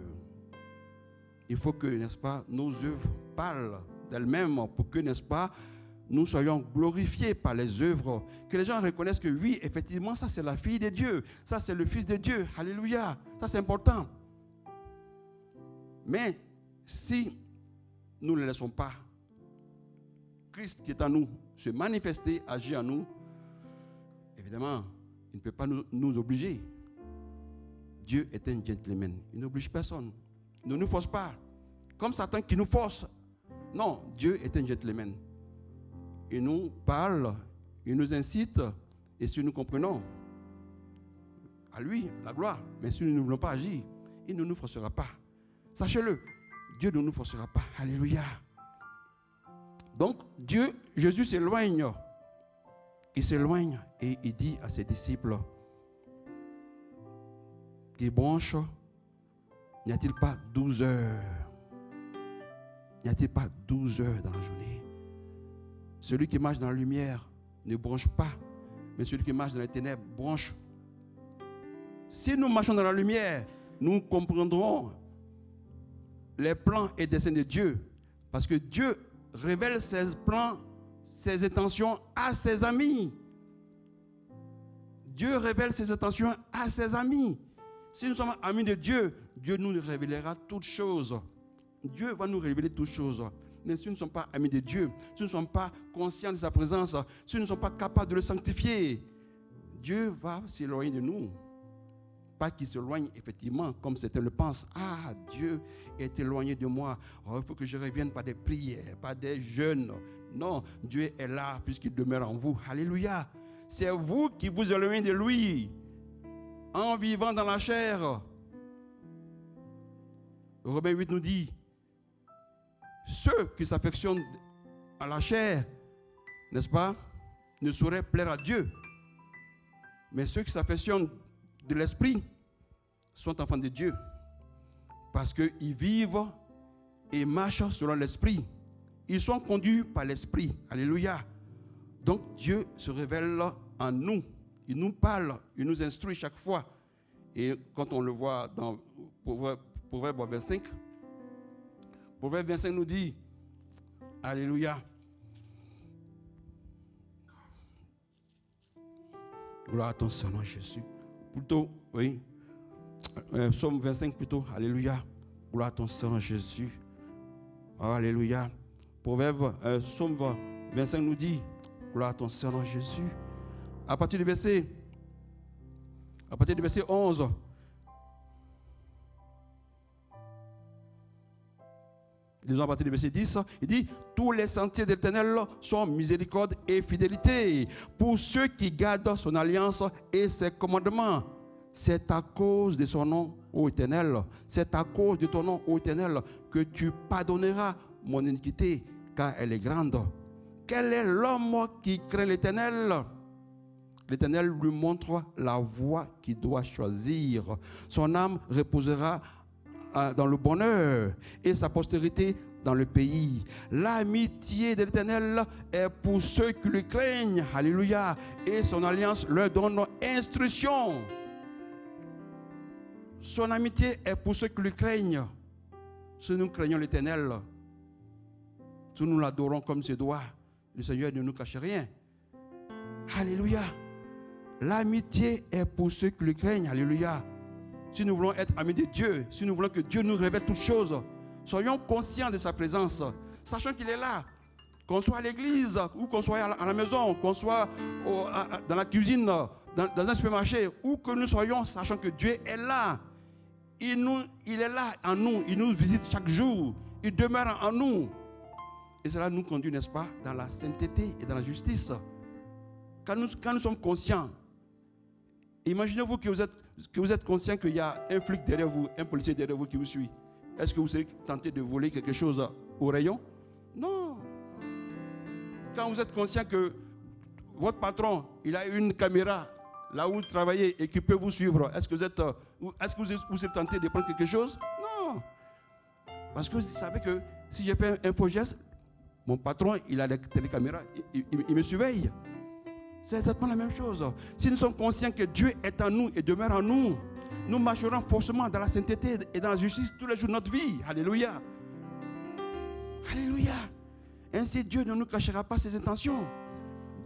il faut que, n'est-ce pas, nos œuvres parlent d'elles-mêmes pour que, n'est-ce pas, nous soyons glorifiés par les œuvres, que les gens reconnaissent que oui, effectivement, ça c'est la fille de Dieu, ça c'est le Fils de Dieu, alléluia, ça c'est important. Mais si nous ne laissons pas Christ qui est en nous se manifester, agir en nous, évidemment, il ne peut pas nous obliger. Dieu est un gentleman, il n'oblige personne, il ne nous force pas, comme Satan qui nous force. Non, Dieu est un gentleman. Il nous parle, il nous incite, et si nous comprenons, à lui, la gloire. Mais si nous ne voulons pas agir, il ne nous forcera pas. Sachez-le, Dieu ne nous forcera pas. Alléluia. Donc, Jésus s'éloigne. Il s'éloigne et il dit à ses disciples, qui branche, n'y a-t-il pas 12 heures? N'y a-t-il pas 12 heures dans la journée? Celui qui marche dans la lumière ne branche pas, mais celui qui marche dans les ténèbres branche. Si nous marchons dans la lumière, nous comprendrons les plans et desseins de Dieu. Parce que Dieu révèle ses plans, ses intentions à ses amis. Dieu révèle ses intentions à ses amis. Si nous sommes amis de Dieu, Dieu nous révélera toutes choses. Dieu va nous révéler toutes choses. Mais si nous ne sommes pas amis de Dieu, si nous ne sommes pas conscients de sa présence, si nous ne sommes pas capables de le sanctifier, Dieu va s'éloigner de nous. Pas qu'il s'éloigne effectivement, comme certains le pensent. Ah, Dieu est éloigné de moi. Oh, il faut que je revienne par des prières, par des jeûnes. Non, Dieu est là puisqu'il demeure en vous. Alléluia. C'est vous qui vous éloignez de lui en vivant dans la chair. Romains 8 nous dit, ceux qui s'affectionnent à la chair, n'est-ce pas, ne sauraient plaire à Dieu. Mais ceux qui s'affectionnent de l'esprit sont enfants de Dieu. Parce qu'ils vivent et marchent selon l'esprit. Ils sont conduits par l'esprit. Alléluia. Donc Dieu se révèle en nous. Il nous parle, il nous instruit chaque fois. Et quand on le voit dans Proverbe 25, Proverbe 25 nous dit, alléluia, gloire à ton Seigneur Jésus. Plutôt, oui, Psaume 25 plutôt, alléluia, gloire à ton Seigneur Jésus. Alléluia. Proverbe, Psaume 25 nous dit, gloire à ton Seigneur Jésus. À partir du verset 11, disons à partir du verset 10, il dit, tous les sentiers de l'Éternel sont miséricorde et fidélité pour ceux qui gardent son alliance et ses commandements. C'est à cause de son nom, ô Éternel, c'est à cause de ton nom, ô Éternel, que tu pardonneras mon iniquité, car elle est grande. Quel est l'homme qui craint l'Éternel? L'Éternel lui montre la voie qu'il doit choisir. Son âme reposera dans le bonheur et sa postérité dans le pays. L'amitié de l'Éternel est pour ceux qui le craignent. Alléluia. Et son alliance leur donne instruction. Son amitié est pour ceux qui le craignent. Si nous craignons l'Éternel, si nous l'adorons comme ses doigts, le Seigneur ne nous cache rien. Alléluia. L'amitié est pour ceux qui le craignent. Alléluia. Si nous voulons être amis de Dieu, si nous voulons que Dieu nous révèle toutes choses, soyons conscients de sa présence, sachant qu'il est là. Qu'on soit à l'église, ou qu'on soit à la maison, qu'on soit dans la cuisine, dans un supermarché, où que nous soyons, sachant que Dieu est là. Il est là en nous, il nous visite chaque jour, il demeure en nous. Et cela nous conduit, n'est-ce pas, dans la sainteté et dans la justice. Quand nous sommes conscients, imaginez-vous que vous êtes conscient qu'il y a un flic derrière vous, un policier derrière vous qui vous suit. Est-ce que vous serez tenté de voler quelque chose au rayon? Non. Quand vous êtes conscient que votre patron, il a une caméra là où vous travaillez et qui peut vous suivre, est-ce que vous êtes tenté de prendre quelque chose? Non. Parce que vous savez que si j'ai fait un faux geste, mon patron, il a des télécaméras, il me surveille. C'est exactement la même chose. Si nous sommes conscients que Dieu est en nous et demeure en nous, nous marcherons forcément dans la sainteté et dans la justice tous les jours de notre vie. Alléluia. Alléluia. Ainsi, Dieu ne nous cachera pas ses intentions.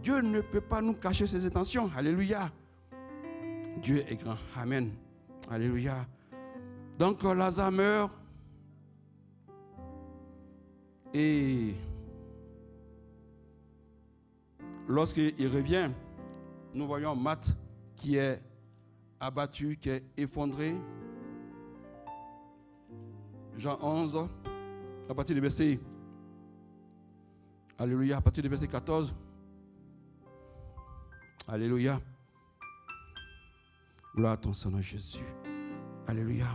Dieu ne peut pas nous cacher ses intentions. Alléluia. Dieu est grand. Amen. Alléluia. Donc, Lazare meurt. Et lorsqu'il revient, nous voyons Marthe qui est abattu, qui est effondré. Jean 11, à partir du verset, alléluia, à partir du verset 14. Alléluia. Gloire à ton Seigneur Jésus. Alléluia.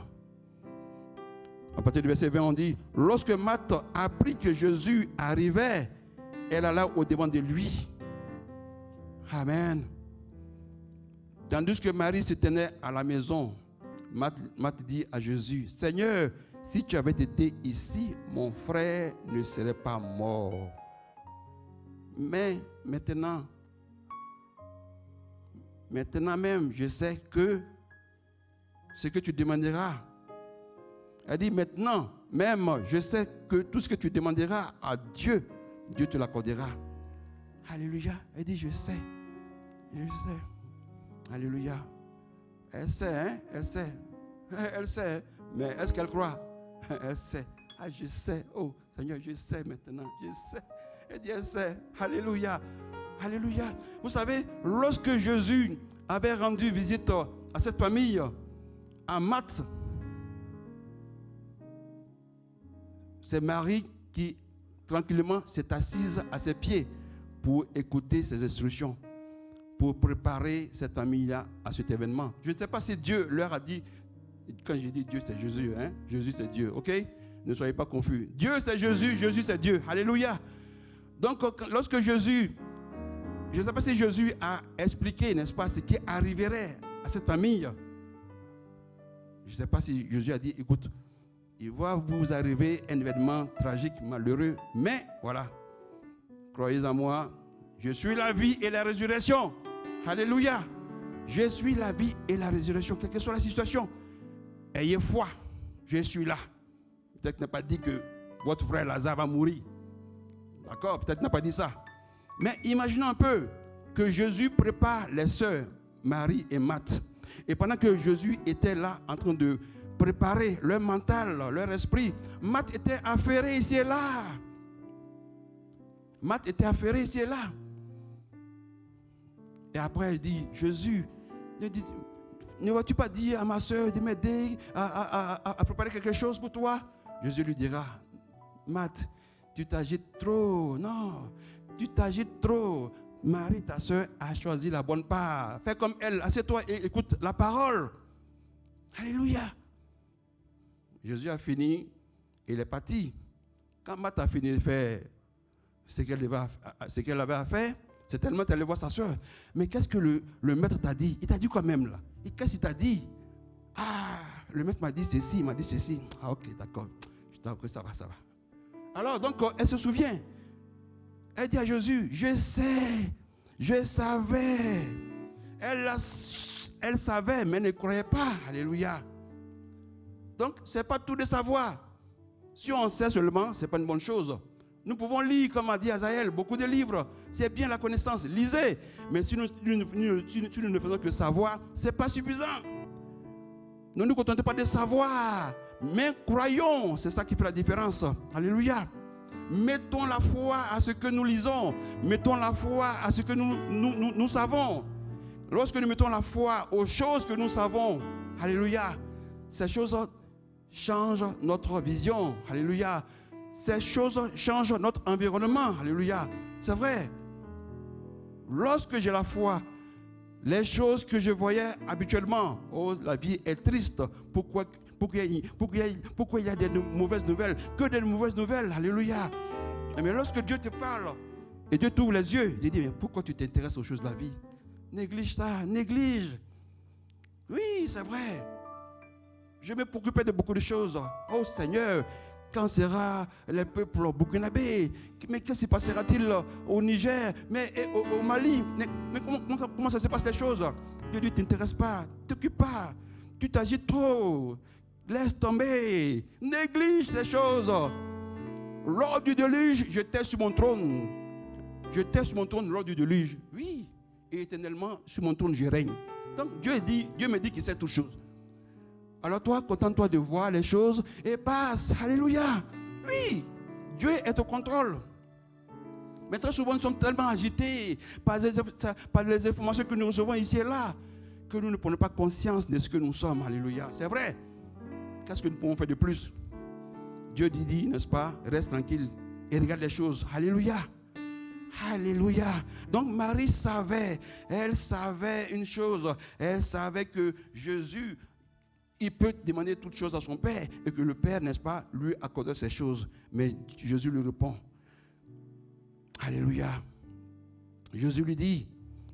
À partir du verset 20, on dit, lorsque Marthe apprit que Jésus arrivait, elle alla au-devant de lui. Amen. Tandis que Marie se tenait à la maison, Marthe dit à Jésus, Seigneur, si tu avais été ici, mon frère ne serait pas mort. Mais maintenant même, je sais que ce que tu demanderas. Elle dit, maintenant même, je sais que tout ce que tu demanderas à Dieu, Dieu te l'accordera. Alléluia. Elle dit, je sais. Alléluia. Elle sait, hein? Elle sait. Elle sait. Mais est-ce qu'elle croit? Elle sait. Ah, je sais. Oh, Seigneur, je sais maintenant. Je sais. Elle dit, elle sait. Alléluia. Alléluia. Vous savez, lorsque Jésus avait rendu visite à cette famille, à Marthe, c'est Marie qui, tranquillement, s'est assise à ses pieds pour écouter ses instructions, pour préparer cette famille-là à cet événement. Je ne sais pas si Dieu leur a dit, quand je dis Dieu, c'est Jésus, hein? Jésus, c'est Dieu, ok? Ne soyez pas confus. Dieu, c'est Jésus, Jésus, c'est Dieu. Alléluia. Donc, lorsque Jésus, je ne sais pas si Jésus a expliqué, n'est-ce pas, ce qui arriverait à cette famille. Je ne sais pas si Jésus a dit, écoute, il va vous arriver un événement tragique, malheureux, mais voilà, croyez en moi, je suis la vie et la résurrection. Alléluia. Je suis la vie et la résurrection, quelle que soit la situation. Ayez foi, je suis là. Peut-être qu'il n'a pas dit que votre frère Lazare va mourir. D'accord, peut-être qu'il n'a pas dit ça. Mais imaginons un peu que Jésus prépare les sœurs, Marie et Marthe. Et pendant que Jésus était là en train de préparer leur mental, leur esprit, Marthe était affairée ici et là. Marthe était affairée ici et là. Et après elle dit, Jésus, ne vas-tu pas dire à ma soeur de m'aider à préparer quelque chose pour toi? Jésus lui dira, Marthe, tu t'agites trop. Non, tu t'agites trop. Marie, ta soeur, a choisi la bonne part. Fais comme elle, assieds-toi et écoute la parole. Alléluia. Jésus a fini et il est parti. Quand Marthe a fini de faire ce qu'elle avait à faire, c'est tellement qu'elle allait voir sa soeur. Mais qu'est-ce que le maître t'a dit? Il t'a dit quoi même là? Qu'est-ce qu'il t'a dit? Ah, le maître m'a dit ceci, il m'a dit ceci. Ah ok, d'accord. Je t'en prie, ça va. Alors donc, elle se souvient. Elle dit à Jésus, je sais, je savais. Elle savait, mais ne croyait pas. Alléluia. Donc, ce n'est pas tout de savoir. Si on sait seulement, ce n'est pas une bonne chose. Nous pouvons lire, comme a dit Azaël, beaucoup de livres. C'est bien la connaissance, lisez. Mais si nous ne faisons que savoir, ce n'est pas suffisant. Ne nous contentons pas de savoir, mais croyons. C'est ça qui fait la différence. Alléluia. Mettons la foi à ce que nous lisons. Mettons la foi à ce que nous savons. Lorsque nous mettons la foi aux choses que nous savons, alléluia, ces choses changent notre vision. Alléluia. Ces choses changent notre environnement. Alléluia. C'est vrai. Lorsque j'ai la foi, les choses que je voyais habituellement, oh, la vie est triste. Pourquoi il y a des mauvaises nouvelles? Que des mauvaises nouvelles. Alléluia. Mais lorsque Dieu te parle et Dieu t'ouvre les yeux, il dit, mais pourquoi tu t'intéresses aux choses de la vie? Néglige ça, néglige. Oui, c'est vrai. Je me préoccupais de beaucoup de choses. Oh Seigneur, quand sera le peuple burkinabé? Mais qu'est-ce qui passera-t-il au Niger? Mais au Mali? Mais comment ça se passe les choses? Dieu dit, tu ne t'intéresses pas, ne t'occupes pas, tu t'agites trop, laisse tomber, néglige ces choses. Lors du déluge, j'étais sur mon trône. J'étais sur mon trône lors du déluge. Oui, et éternellement sur mon trône je règne. Donc Dieu me dit qu'il sait toutes choses. Alors toi, contente-toi de voir les choses et passe. Alléluia. Oui, Dieu est au contrôle. Mais très souvent, nous sommes tellement agités par les informations que nous recevons ici et là que nous ne prenons pas conscience de ce que nous sommes. Alléluia. C'est vrai. Qu'est-ce que nous pouvons faire de plus? Dieu dit, n'est-ce pas, reste tranquille et regarde les choses. Alléluia. Alléluia. Donc Marie savait, elle savait une chose, elle savait que Jésus, il peut demander toutes choses à son Père et que le Père, n'est-ce pas, lui accorde ces choses. Mais Jésus lui répond. Alléluia. Jésus lui dit,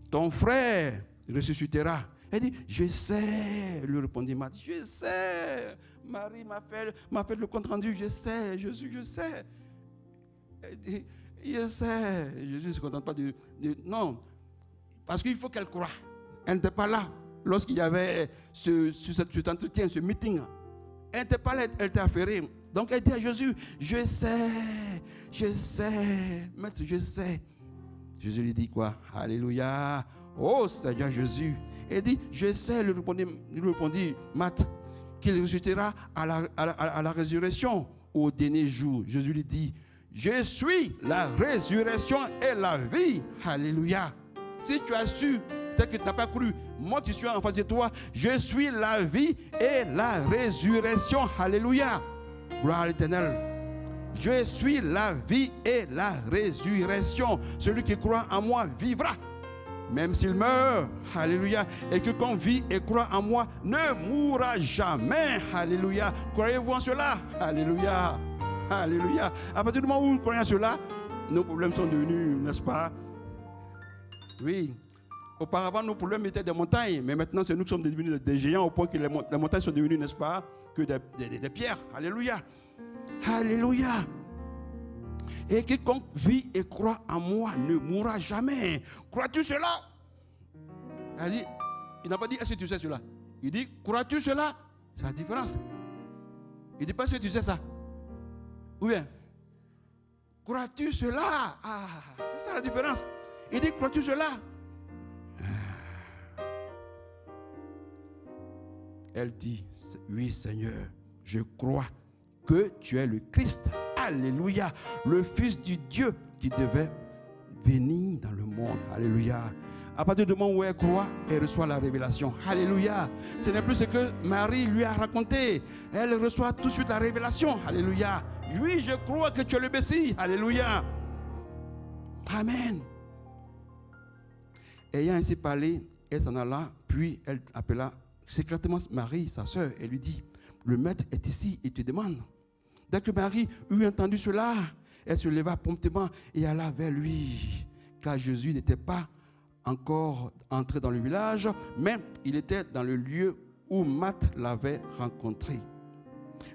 ton frère ressuscitera. Elle dit, je sais, lui répondit Marthe, je sais. Marie m'a fait le compte rendu, je sais, Jésus, je sais. Elle dit, je sais. Jésus ne se contente pas de non, parce qu'il faut qu'elle croie. Elle n'était pas là lorsqu'il y avait cet entretien, ce meeting. Elle n'était pas là, elle était affairée. Donc elle dit à Jésus, je sais, maître, je sais. Jésus lui dit quoi? Alléluia. Oh Seigneur Jésus. Elle dit, je sais, lui répondit Marthe, qu'il ressuscitera à la résurrection au dernier jour. Jésus lui dit, je suis la résurrection et la vie. Alléluia. Si tu as su, peut-être que tu n'as pas cru, moi qui suis en face de toi, je suis la vie et la résurrection. Alléluia. Gloire à l'Éternel. Je suis la vie et la résurrection. Celui qui croit en moi vivra, même s'il meurt. Alléluia. Et quiconque vit et croit en moi ne mourra jamais. Alléluia. Croyez-vous en cela? Alléluia. Alléluia. À partir du moment où nous croyons en cela, nos problèmes sont devenus, n'est-ce pas? Oui. Auparavant, nos problèmes étaient des montagnes, mais maintenant, c'est nous qui sommes devenus des géants au point que les montagnes sont devenues, n'est-ce pas, que des pierres. Alléluia. Alléluia. Et quiconque vit et croit en moi ne mourra jamais. Crois-tu cela? Il n'a pas dit, est-ce que tu sais cela? Il dit, crois-tu cela? C'est la différence. Il ne dit pas, est-ce que tu sais ça? Ou bien, crois-tu cela? Ah, c'est ça la différence. Il dit, crois-tu cela? Elle dit, oui Seigneur, je crois que tu es le Christ. Alléluia. Le Fils du Dieu qui devait venir dans le monde. Alléluia. À partir du moment où elle croit, elle reçoit la révélation. Alléluia. Ce n'est plus ce que Marie lui a raconté. Elle reçoit tout de suite la révélation. Alléluia. Oui, je crois que tu es le Messie. Alléluia. Amen. Ayant ainsi parlé, elle s'en alla, puis elle appela secrètement Marie, sa sœur, et lui dit, le maître est ici, il te demande. Dès que Marie eut entendu cela, elle se leva promptement et alla vers lui, car Jésus n'était pas encore entré dans le village, mais il était dans le lieu où Marthe l'avait rencontré.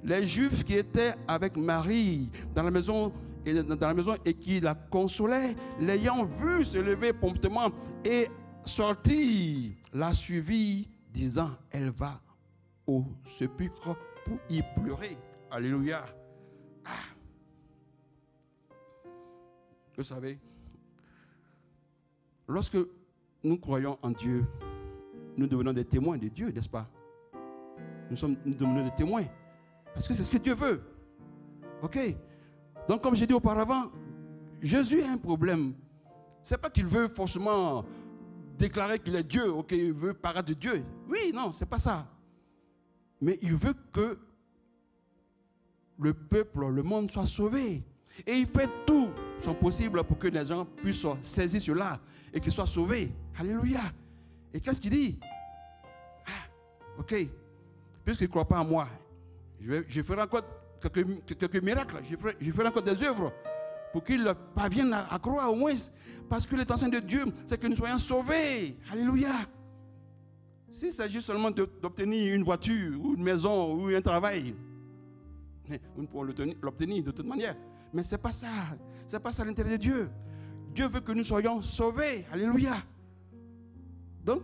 Les Juifs qui étaient avec Marie dans la maison et qui la consolaient, l'ayant vue se lever promptement et sortir, la suivit, disant, elle va au sépulcre pour y pleurer. Alléluia. Ah. Vous savez, lorsque nous croyons en Dieu, nous devenons des témoins de Dieu, n'est-ce pas? Nous devenons des témoins. Parce que c'est ce que Dieu veut. Ok? Donc, comme j'ai dit auparavant, Jésus a un problème. Ce n'est pas qu'il veut forcément déclarer qu'il est Dieu, ok, il veut paraître de Dieu. Oui, non, ce n'est pas ça. Mais il veut que le peuple, le monde soit sauvé. Et il fait tout son possible pour que les gens puissent saisir cela et qu'ils soient sauvés. Alléluia. Et qu'est-ce qu'il dit? Ah, ok, puisqu'il ne croit pas en moi, je ferai encore quelques miracles, je ferai encore des œuvres pour qu'ils parviennent à croire au moins. Parce que l'intention de Dieu, c'est que nous soyons sauvés. Alléluia. S'il s'agit seulement d'obtenir une voiture, ou une maison, ou un travail, nous pourrons l'obtenir de toute manière. Mais ce n'est pas ça. Ce n'est pas ça l'intérêt de Dieu. Dieu veut que nous soyons sauvés. Alléluia. Donc,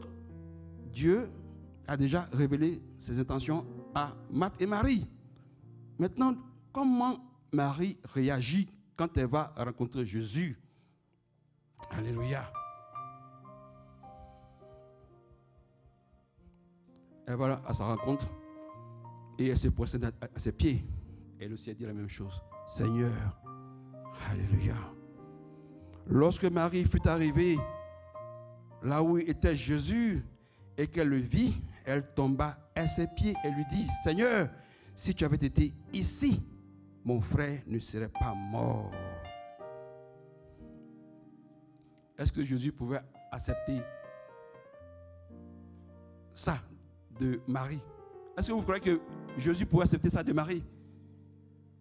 Dieu a déjà révélé ses intentions à Marthe et Marie. Maintenant, comment Marie réagit quand elle va rencontrer Jésus? Alléluia. Elle va à sa rencontre et elle se procède à ses pieds. Elle aussi a dit la même chose. Seigneur, alléluia. Lorsque Marie fut arrivée là où était Jésus et qu'elle le vit, elle tomba à ses pieds et lui dit, Seigneur, si tu avais été ici, mon frère ne serait pas mort. Est-ce que Jésus pouvait accepter ça de Marie? Est-ce que vous croyez que Jésus pouvait accepter ça de Marie?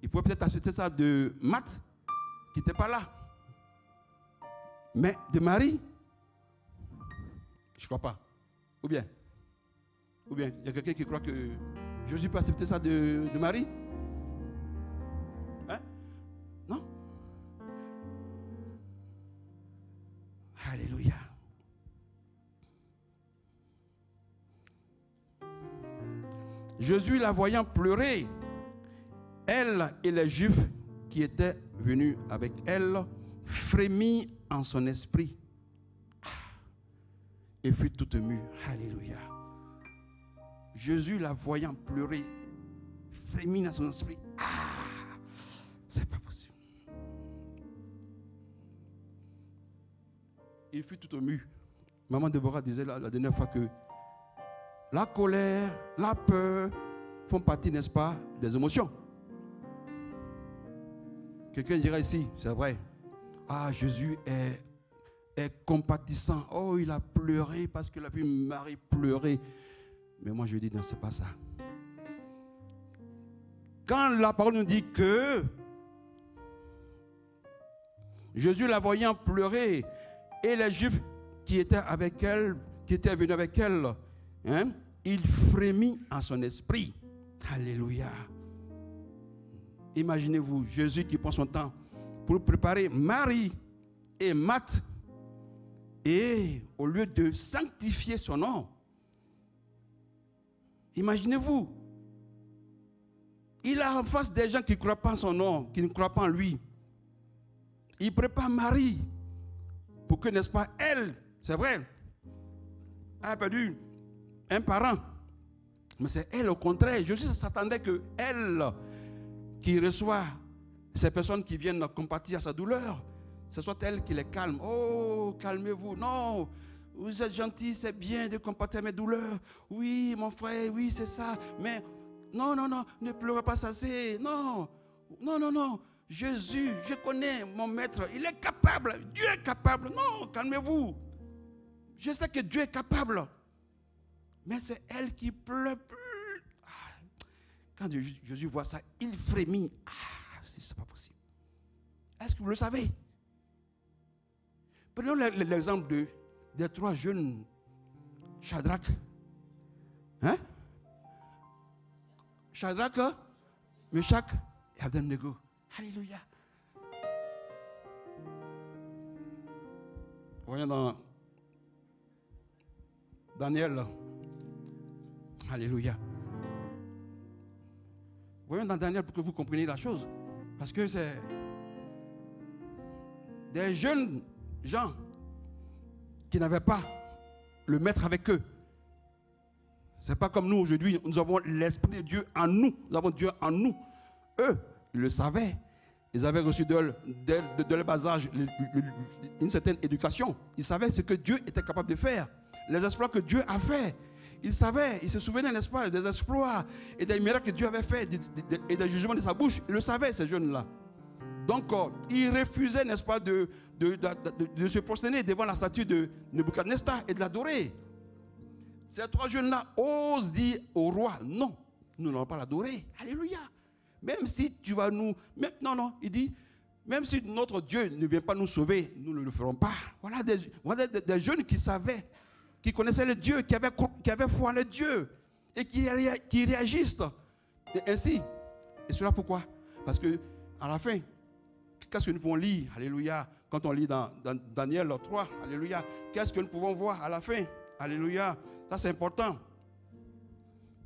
Il pouvait peut-être accepter ça de Marthe, qui n'était pas là. Mais de Marie, je ne crois pas. Ou bien, Ou bien, il y a quelqu'un qui croit que Jésus peut accepter ça de Marie? Hein? Non? Alléluia. Jésus, la voyant pleurer, elle et les Juifs qui étaient venus avec elle, frémit en son esprit et fut tout ému. Alléluia. Jésus, la voyant pleurer, frémit dans son esprit. C'est pas possible. Il fut tout ému. Maman Déborah disait la dernière fois que la colère, la peur font partie, n'est-ce pas, des émotions. Quelqu'un dira ici, c'est vrai. Jésus est compatissant. Oh, il a pleuré parce qu'il a vu Marie pleurer. Mais moi, je dis, non, c'est pas ça. Quand la parole nous dit que Jésus, la voyant pleurer, et les Juifs qui étaient avec elle, qui étaient venus avec elle, il frémit en son esprit. Alléluia. Imaginez-vous, Jésus qui prend son temps pour préparer Marie et Marthe, et au lieu de sanctifier son nom, imaginez-vous, il a en face des gens qui ne croient pas en son nom, qui ne croient pas en lui. Il prépare Marie pour que, n'est-ce pas, elle, c'est vrai, a perdu un parent. Mais c'est elle, au contraire. Jésus s'attendait que elle, qui reçoit ces personnes qui viennent compatir à sa douleur, ce soit elle qui les calme. Oh, calmez-vous. Non, vous êtes gentil, c'est bien de compatir à mes douleurs. Oui, mon frère, oui, c'est ça. Mais non, ne pleurez pas, ça c'est... Non. Jésus, je connais mon maître, il est capable. Dieu est capable. Non, calmez-vous. Je sais que Dieu est capable. Mais c'est elle qui pleure. Quand Jésus voit ça, il frémit. C'est pas possible. Est-ce que vous le savez? Prenons l'exemple des trois jeunes Shadrach. Shadrach, Meshach et Abednego. Alléluia. Voyons dans Daniel. Alléluia. Voyons dans Daniel pour que vous compreniez la chose. Parce que c'est des jeunes gens qui n'avaient pas le maître avec eux. Ce n'est pas comme nous aujourd'hui. Nous avons l'Esprit de Dieu en nous. Nous avons Dieu en nous. Eux, ils le savaient. Ils avaient reçu de leur bas âge une certaine éducation. Ils savaient ce que Dieu était capable de faire. Les exploits que Dieu a fait. Ils savaient, ils se souvenaient, n'est-ce pas, des exploits et des miracles que Dieu avait fait et des jugements de sa bouche. Ils le savaient, ces jeunes-là. Donc, ils refusaient, n'est-ce pas, de se prosterner devant la statue de Nebuchadnezzar et de l'adorer. Ces trois jeunes-là osent dire au roi, non, nous n'allons pas l'adorer. Alléluia. Même si tu vas nous... Non, il dit, même si notre Dieu ne vient pas nous sauver, nous ne le ferons pas. Voilà des jeunes qui savaient, qui connaissaient le Dieu, qui avaient foi en le Dieu et qui réagissent ainsi. Et cela pourquoi? Parce que à la fin, qu'est-ce que nous pouvons lire? Alléluia. Quand on lit dans Daniel 3, alléluia. Qu'est-ce que nous pouvons voir à la fin? Alléluia. Ça c'est important.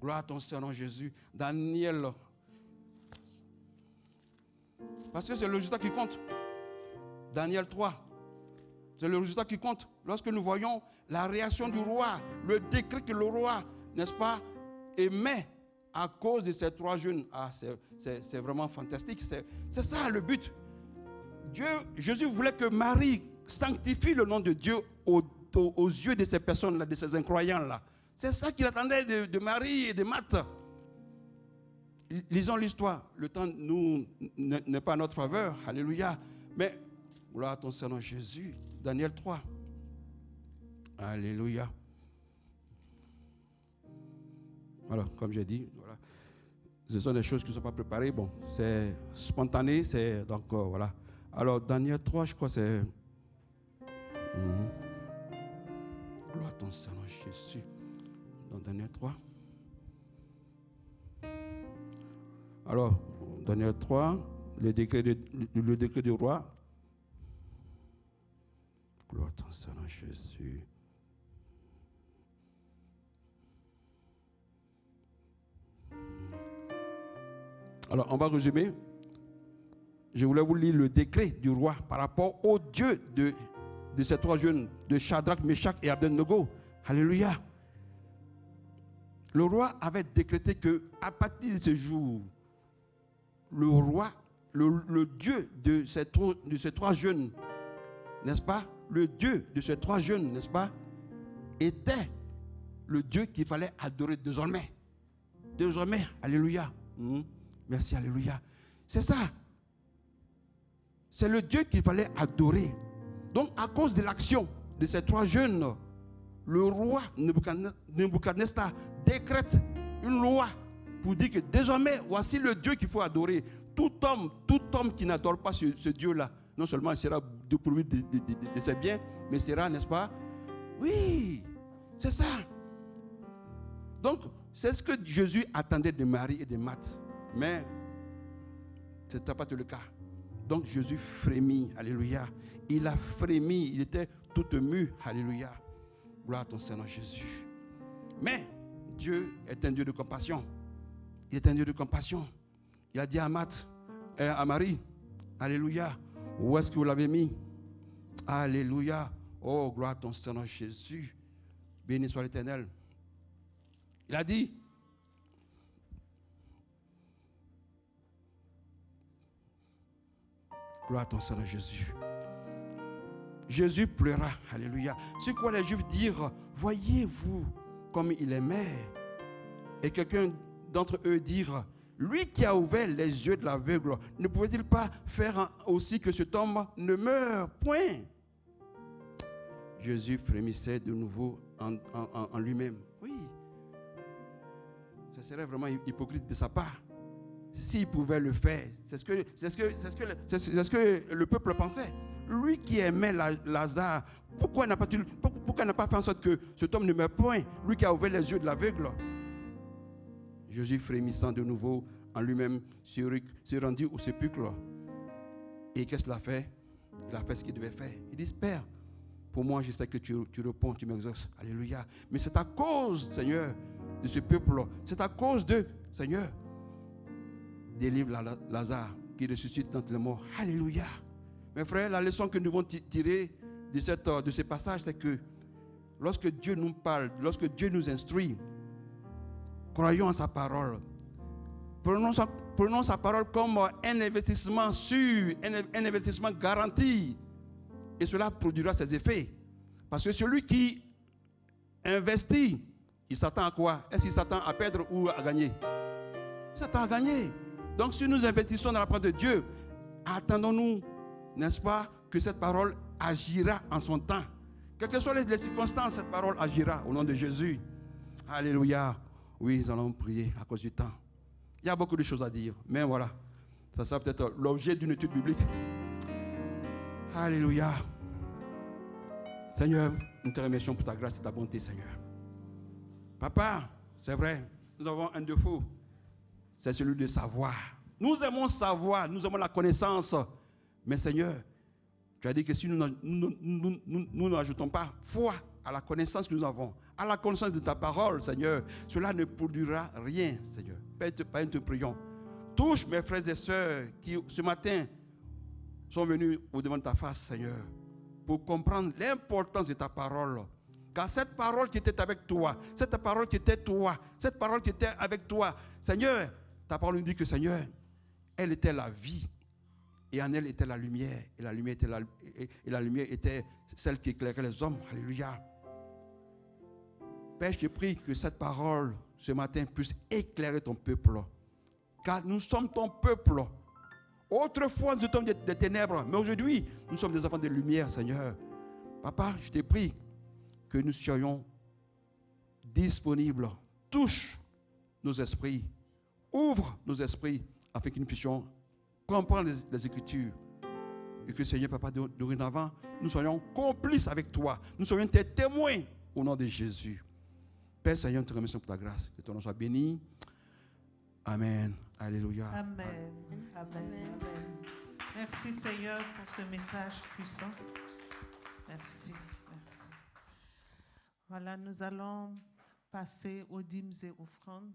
Gloire à ton Seigneur Jésus. Daniel. Parce que c'est le résultat qui compte. Daniel 3. C'est le résultat qui compte. Lorsque nous voyons la réaction du roi, le décret que le roi, n'est-ce pas, émet à cause de ces trois jeunes. C'est vraiment fantastique. C'est ça le but. Jésus voulait que Marie sanctifie le nom de Dieu aux yeux de ces personnes-là, de ces incroyants-là. C'est ça qu'il attendait de Marie et de Marthe. Lisons l'histoire. Le temps n'est pas à notre faveur. Alléluia. Mais, gloire à ton Seigneur Jésus. Daniel 3. Alléluia. Voilà, comme j'ai dit, voilà. Ce sont des choses qui ne sont pas préparées. Bon, c'est spontané. Donc, voilà. Alors, Daniel 3, je crois que c'est... Gloire à ton Seigneur Jésus. Dans Daniel 3. Alors, Daniel 3, le décret du roi. Gloire à ton Seigneur Jésus. Alors, on va résumer. Je voulais vous lire le décret du roi par rapport au Dieu de ces trois jeunes, de Shadrach, Meshach et Abednego. Alléluia. Le roi avait décrété qu'à partir de ce jour, le roi, le Dieu de ces trois jeunes, n'est-ce pas? Le Dieu de ces trois jeunes, n'est-ce pas? Était le Dieu qu'il fallait adorer désormais. Désormais, alléluia. Merci, alléluia. C'est ça. C'est le Dieu qu'il fallait adorer. Donc, à cause de l'action de ces trois jeunes, le roi Nebuchadnezzar décrète une loi pour dire que désormais, voici le Dieu qu'il faut adorer. Tout homme qui n'adore pas ce Dieu-là, non seulement il sera dépourvu de ses biens, mais sera, n'est-ce pas? Oui, c'est ça. Donc, c'est ce que Jésus attendait de Marie et de Marthe. Mais ce n'était pas tout le cas. Donc Jésus frémit, alléluia. Il a frémi, il était tout ému, alléluia. Gloire à ton Seigneur Jésus. Mais Dieu est un Dieu de compassion. Il est un Dieu de compassion. Il a dit à Marie, alléluia, où est-ce que vous l'avez mis? Alléluia. Oh, gloire à ton Seigneur Jésus. Béni soit l'Éternel. Il a dit, gloire à ton Seigneur Jésus. Jésus pleura, alléluia. C'est quoi les Juifs dirent, voyez-vous comme il aimait. Et quelqu'un d'entre eux dirent, lui qui a ouvert les yeux de l'aveugle, ne pouvait-il pas faire aussi que cet homme ne meure point? Jésus frémissait de nouveau en lui-même. Oui, ça serait vraiment hypocrite de sa part. S'il pouvait le faire, c'est ce que le peuple pensait. Lui qui aimait Lazare, pourquoi n'a pas fait en sorte que cet homme ne meure point? Lui qui a ouvert les yeux de l'aveugle. Jésus, frémissant de nouveau en lui-même, se rendit au sépulcre. Et qu'est-ce qu'il a fait? Il a fait ce qu'il devait faire. Il dit, Père, pour moi, je sais que tu réponds, tu m'exauces. Alléluia. Mais c'est à cause, Seigneur, de ce peuple. C'est à cause d'eux, Seigneur. Délivre Lazare qui ressuscite d'entre les morts. Alléluia. Mes frères, la leçon que nous devons tirer de ce passage, c'est que lorsque Dieu nous parle, lorsque Dieu nous instruit, croyons en sa parole. Prenons sa parole comme un investissement sûr, un investissement garanti. Et cela produira ses effets. Parce que celui qui investit, il s'attend à quoi? Est-ce qu'il s'attend à perdre ou à gagner? Il s'attend à gagner. Donc si nous investissons dans la parole de Dieu, attendons-nous, n'est-ce pas, que cette parole agira en son temps. Quelles que soient les circonstances, cette parole agira au nom de Jésus. Alléluia. Oui, nous allons prier à cause du temps. Il y a beaucoup de choses à dire, mais voilà, ça sera peut-être l'objet d'une étude biblique. Alléluia. Seigneur, nous te remercions pour ta grâce et ta bonté, Seigneur. Papa, c'est vrai, nous avons un défaut. C'est celui de savoir. Nous aimons savoir, nous aimons la connaissance. Mais Seigneur, tu as dit que si nous n'ajoutons pas foi à la connaissance que nous avons, à la connaissance de ta parole, Seigneur, cela ne produira rien, Seigneur. Père, nous te prions. Touche mes frères et sœurs qui, ce matin, sont venus au-devant de ta face, Seigneur, pour comprendre l'importance de ta parole. Car cette parole qui était avec toi, cette parole qui était toi, cette parole qui était avec toi, Seigneur, ta parole nous dit que, Seigneur, elle était la vie. Et en elle était la lumière. Et la lumière était celle qui éclairait les hommes. Alléluia. Père, je te prie que cette parole, ce matin, puisse éclairer ton peuple. Car nous sommes ton peuple. Autrefois, nous étions des ténèbres. Mais aujourd'hui, nous sommes des enfants de lumière, Seigneur. Papa, je te prie que nous soyons disponibles. Touche nos esprits. Ouvre nos esprits afin que nous puissions comprendre les Écritures. Et que, Seigneur, Papa, dorénavant, nous soyons complices avec toi. Nous soyons tes témoins au nom de Jésus. Père, Seigneur, nous te remercions pour ta grâce. Que ton nom soit béni. Amen. Alléluia. Amen. Amen. Amen. Merci Seigneur pour ce message puissant. Merci. Merci. Voilà, nous allons passer aux dîmes et offrandes.